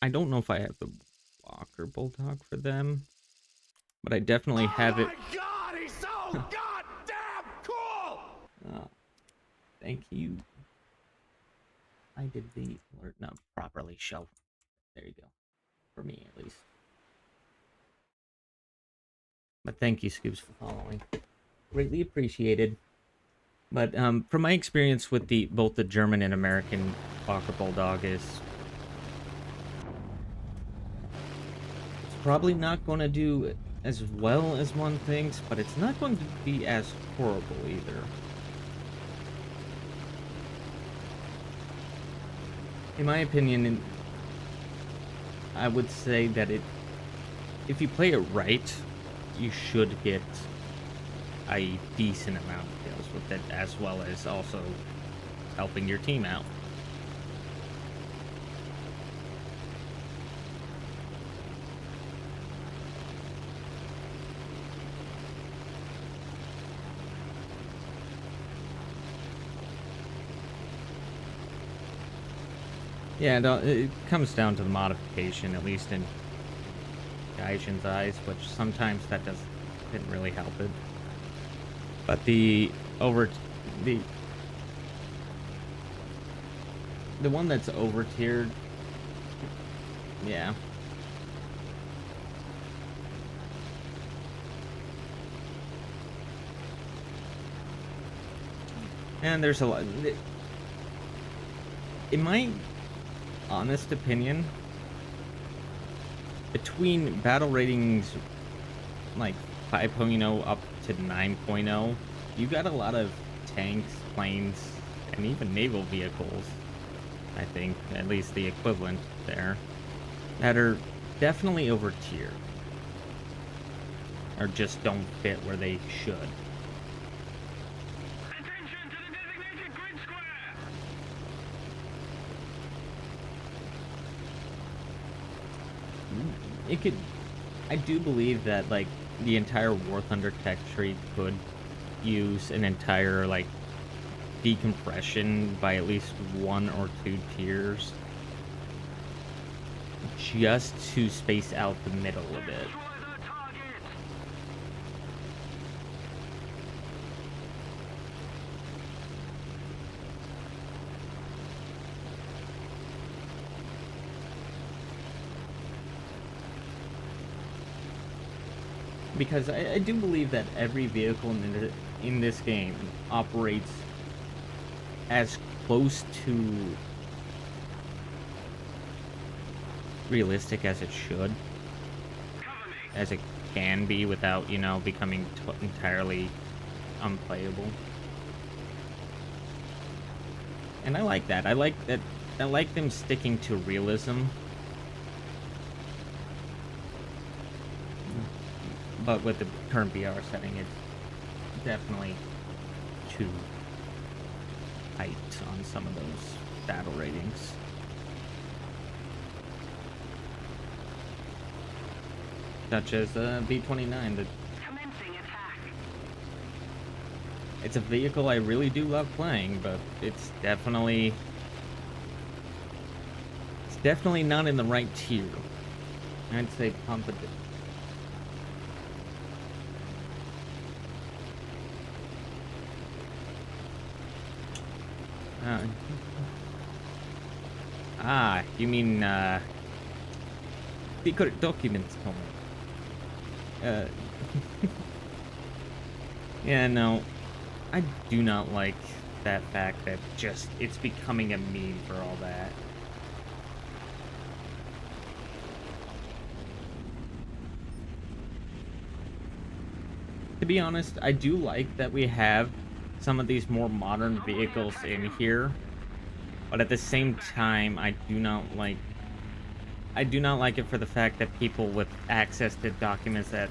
I don't know if I have the Walker Bulldog for them, but I definitely have it. Oh my god, he's so goddamn cool! Thank you. I did the alert not properly show. There you go. For me, at least. But thank you, Scoops, for following. Greatly appreciated. But from my experience with both the German and American Walker Bulldog is it's probably not going to do as well as one thinks, but it's not going to be as horrible either. In my opinion, I would say that if you play it right, you should get a decent amount of kills with it, as well as also helping your team out. Yeah, it comes down to the modification, at least in Gaijin's eyes, which sometimes didn't really help it. But the one that's over tiered, yeah. And there's a lot. In my honest opinion, between battle ratings like 5.0 up to 9.0, you got a lot of tanks, planes, and even naval vehicles, I think, at least the equivalent there, that are definitely over tiered. Or just don't fit where they should. Attention to the designated grid square! I do believe that, like, the entire War Thunder tech tree could use an entire, like, decompression by at least 1 or 2 tiers. just to space out the middle a bit. Destroy the target. Because I do believe that every vehicle in this game operates as close to realistic as it should, Cover me. as it can be without, you know, becoming entirely unplayable. And I like that. I like that. I like them sticking to realism. But with the current VR setting, it's definitely too tight on some of those battle ratings. Such as B-29. Commencing attack. It's a vehicle I really do love playing, but it's definitely not in the right tier. I'd say pump it. You mean secret documents, Tommy. Yeah, no, I do not like that fact that just it's becoming a meme for all that. To be honest, I do like that we have some of these more modern vehicles in here, but at the same time, I do not like it for the fact that people with access to documents that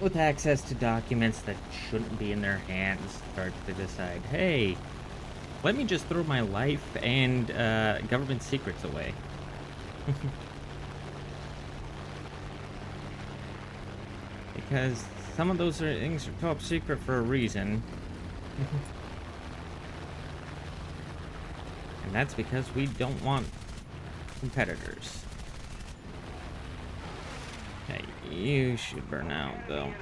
with access to documents that shouldn't be in their hands start to decide, hey, let me just throw my life and government secrets away. Because some of those things are top secret for a reason. And that's because we don't want competitors. Hey, you should burn out, though.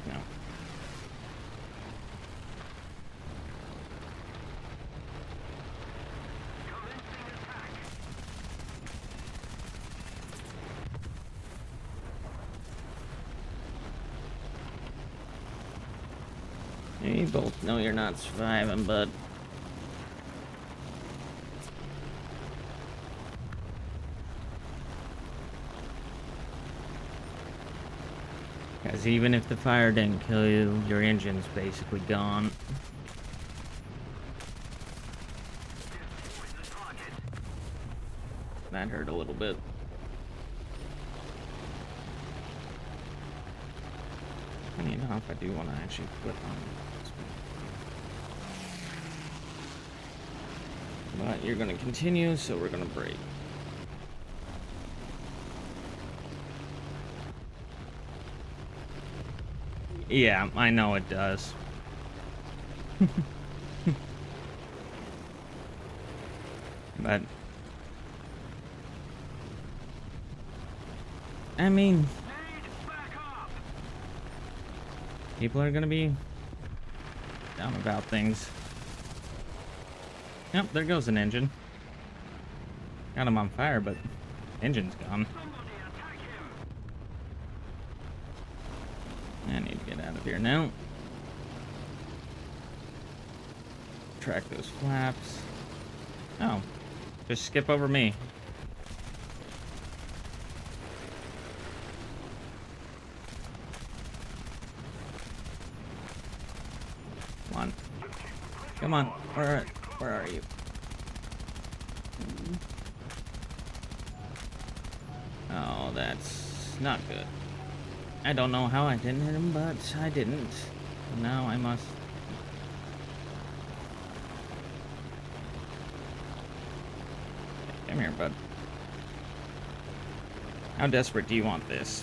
No. You both know you're not surviving, bud. Because even if the fire didn't kill you, your engine's basically gone. That hurt a little bit. Funny enough, I do want to actually flip on this one. But you're going to continue, so we're going to break. Yeah, I know it does. But I mean, people are gonna be down about things. Yep, there goes an engine. Got him on fire, but engine's gone. I need to get out of here now. Track those flaps. Oh, just skip over me. Come on. Come on. Where are you? Oh, that's not good. I don't know how I didn't hit him, but I didn't. Now I must... Come here, bud. How desperate do you want this?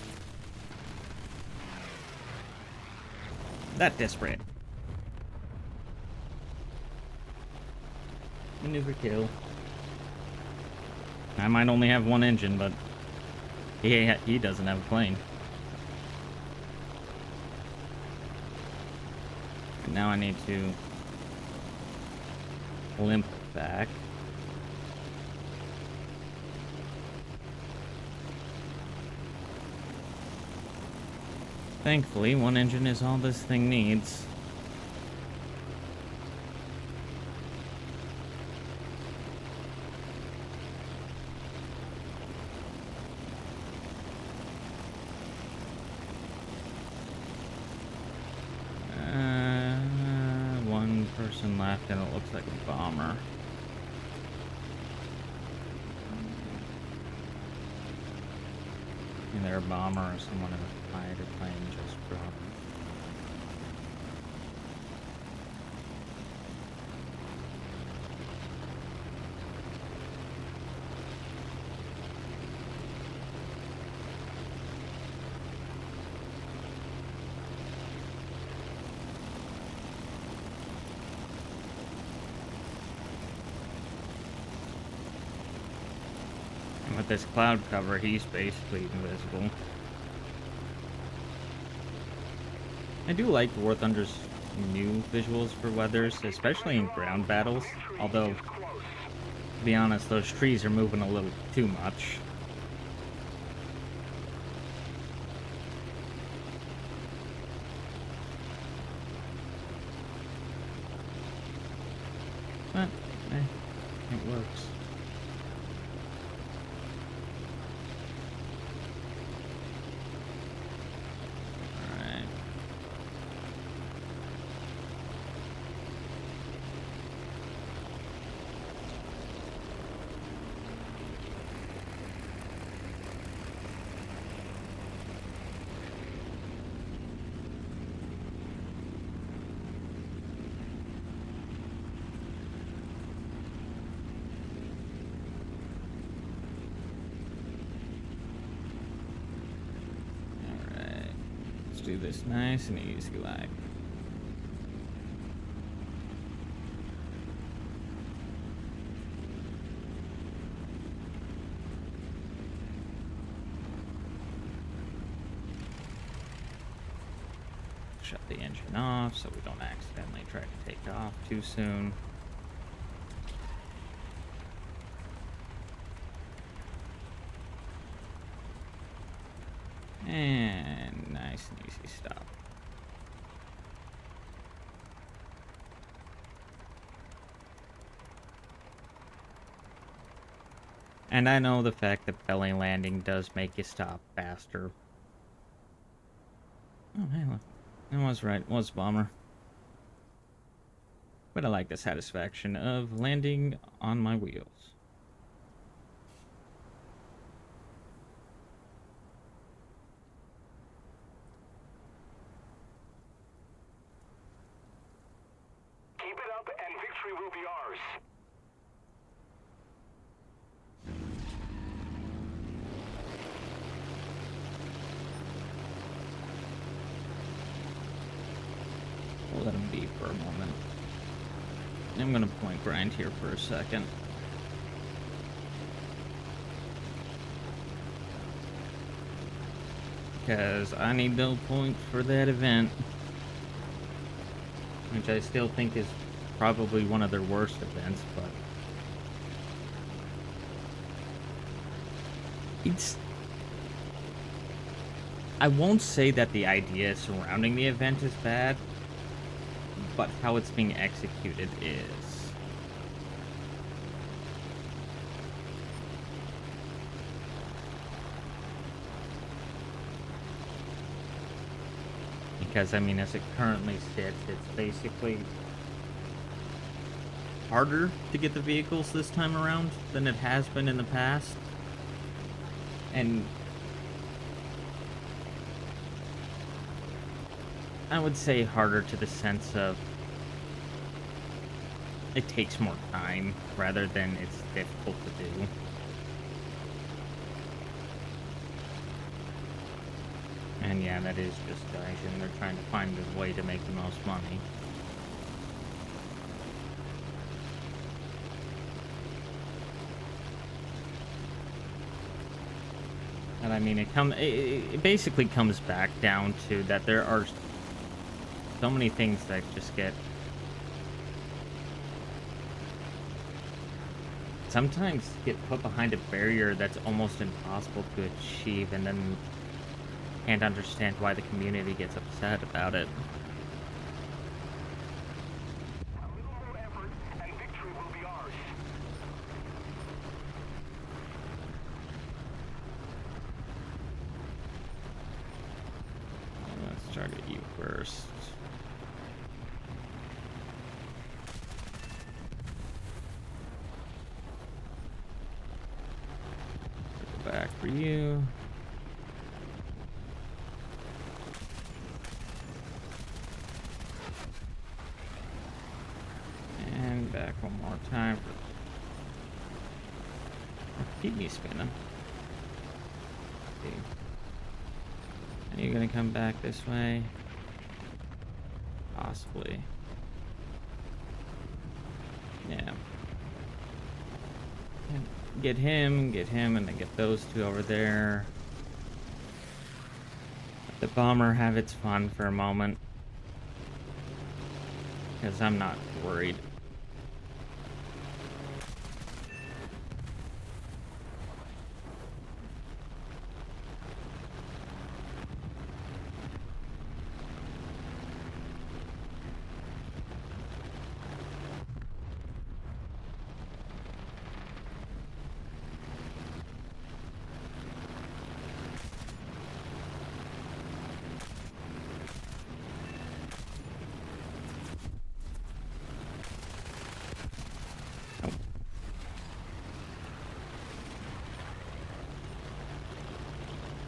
That desperate. Maneuver kill. I might only have one engine, but he doesn't have a plane. And now I need to limp back. Thankfully, one engine is all this thing needs. One person left, and it looks like a bomber. Either a bomber or someone in a fighter plane just dropped. And with this cloud cover, he's basically invisible. I do like War Thunder's new visuals for weathers, especially in ground battles, although, to be honest, those trees are moving a little too much. But, it works. Do this nice and easy like. Shut the engine off so we don't accidentally try to take off too soon. And nice and easy stop. And I know the fact that belly landing does make you stop faster. Oh, hey, look. I was right. It was bomber. But I like the satisfaction of landing on my wheels. Keep it up and victory will be ours. We'll let him be for a moment. I'm gonna point grind here for a second. Because I need those points for that event. Which I still think is probably one of their worst events, but... I won't say that the idea surrounding the event is bad, but how it's being executed is. Because, I mean, as it currently sits, it's basically harder to get the vehicles this time around than it has been in the past. And I would say harder to the sense of it takes more time rather than it's difficult to do. And yeah, that is just Gaijin. They're trying to find a way to make the most money. And I mean, it basically comes back down to that there are so many things that just sometimes get put behind a barrier that's almost impossible to achieve, and then can't understand why the community gets upset about it. A little more effort, and victory will be ours. Let's target you first. Go back for you. And back one more time for... Keep me spinning. Okay. Are you gonna come back this way? Possibly. Yeah. Get him, and then get those two over there. Let the bomber have its fun for a moment. Because I'm not worried.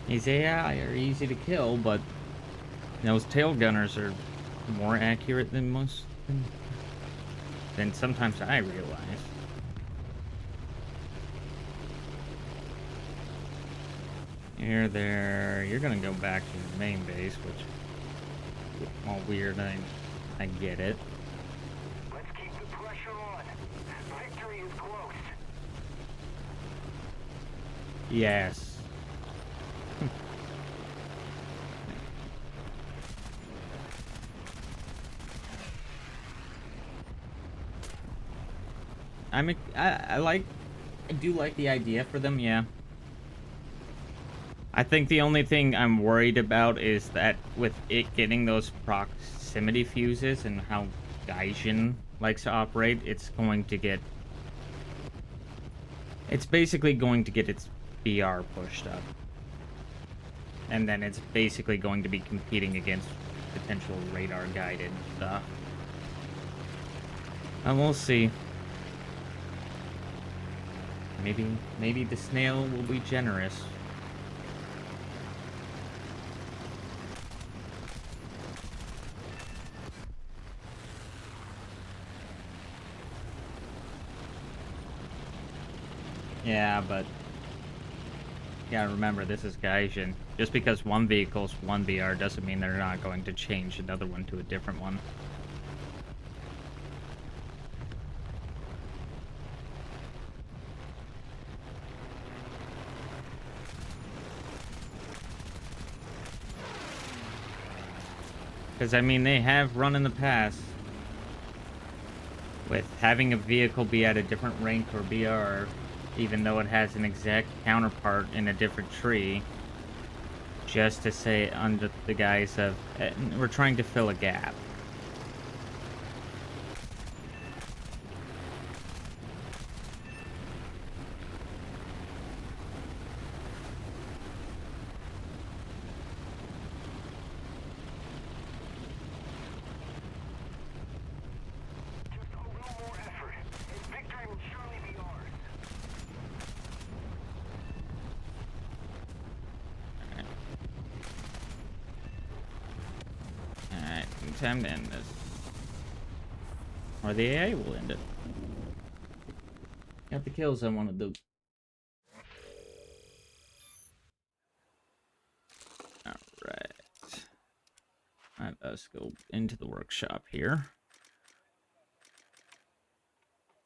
These AI are easy to kill, but those tail gunners are more accurate than than sometimes I realize. You're there. You're gonna go back to your main base, which is all weird. I get it. Let's keep the pressure on. Victory is close. Yes. I do like the idea for them, yeah. I think the only thing I'm worried about is that with it getting those proximity fuses and how Gaijin likes to operate, it's basically going to get its BR pushed up. And then it's basically going to be competing against potential radar guided stuff. And we'll see. Maybe the snail will be generous. Yeah, but yeah, remember this is Gaijin. Just because one vehicle's one BR doesn't mean they're not going to change another one to a different one. Because, I mean, they have run in the past with having a vehicle be at a different rank or BR, even though it has an exact counterpart in a different tree, just to say under the guise of, we're trying to fill a gap. Time to end this. Or the AI will end it. Got the kills I wanted to. Alright. us go into the workshop here.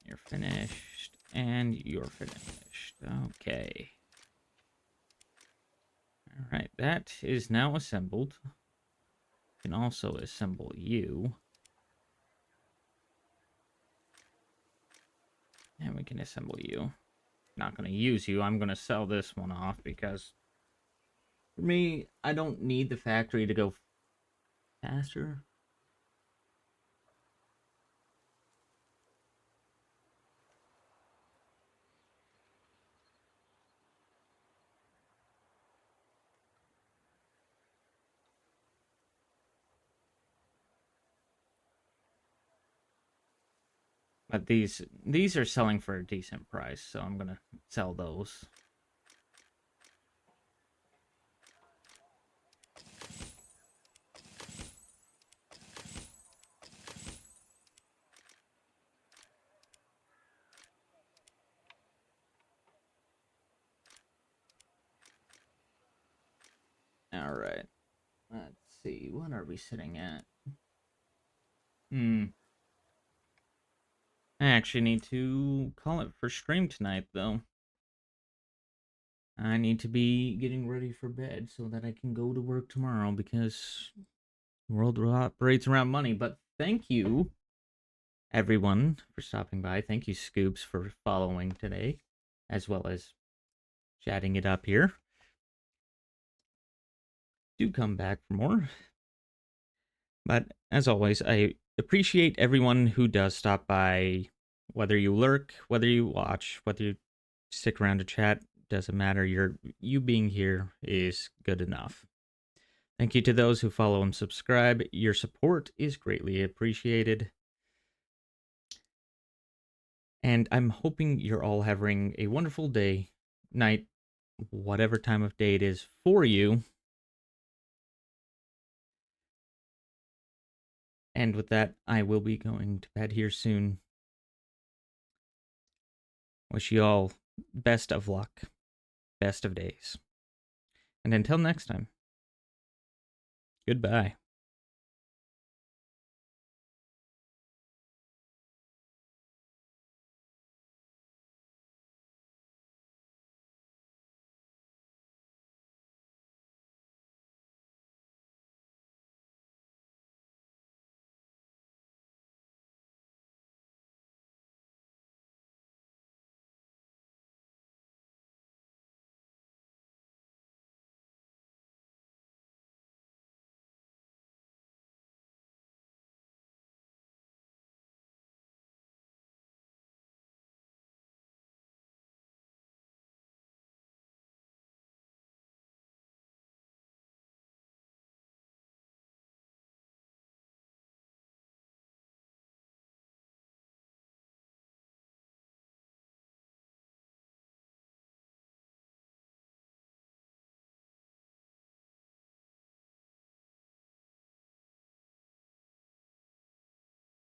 You're finished, and you're finished. Okay. All right, that is now assembled. You can also assemble you. And we can assemble you. Not going to use you. I'm going to sell this one off because for me, I don't need the factory to go faster. But these are selling for a decent price, so I'm going to sell those. All right. Let's see. What are we sitting at? I actually need to call it for stream tonight, though. I need to be getting ready for bed so that I can go to work tomorrow because the world operates around money. But thank you, everyone, for stopping by. Thank you, Scoops, for following today, as well as chatting it up here. Do come back for more. But as always, I appreciate everyone who does stop by, whether you lurk, whether you watch, whether you stick around to chat, doesn't matter. You being here is good enough. Thank you to those who follow and subscribe. Your support is greatly appreciated. And I'm hoping you're all having a wonderful day, night, whatever time of day it is for you. And with that, I will be going to bed here soon. Wish you all best of luck, best of days. And until next time, goodbye.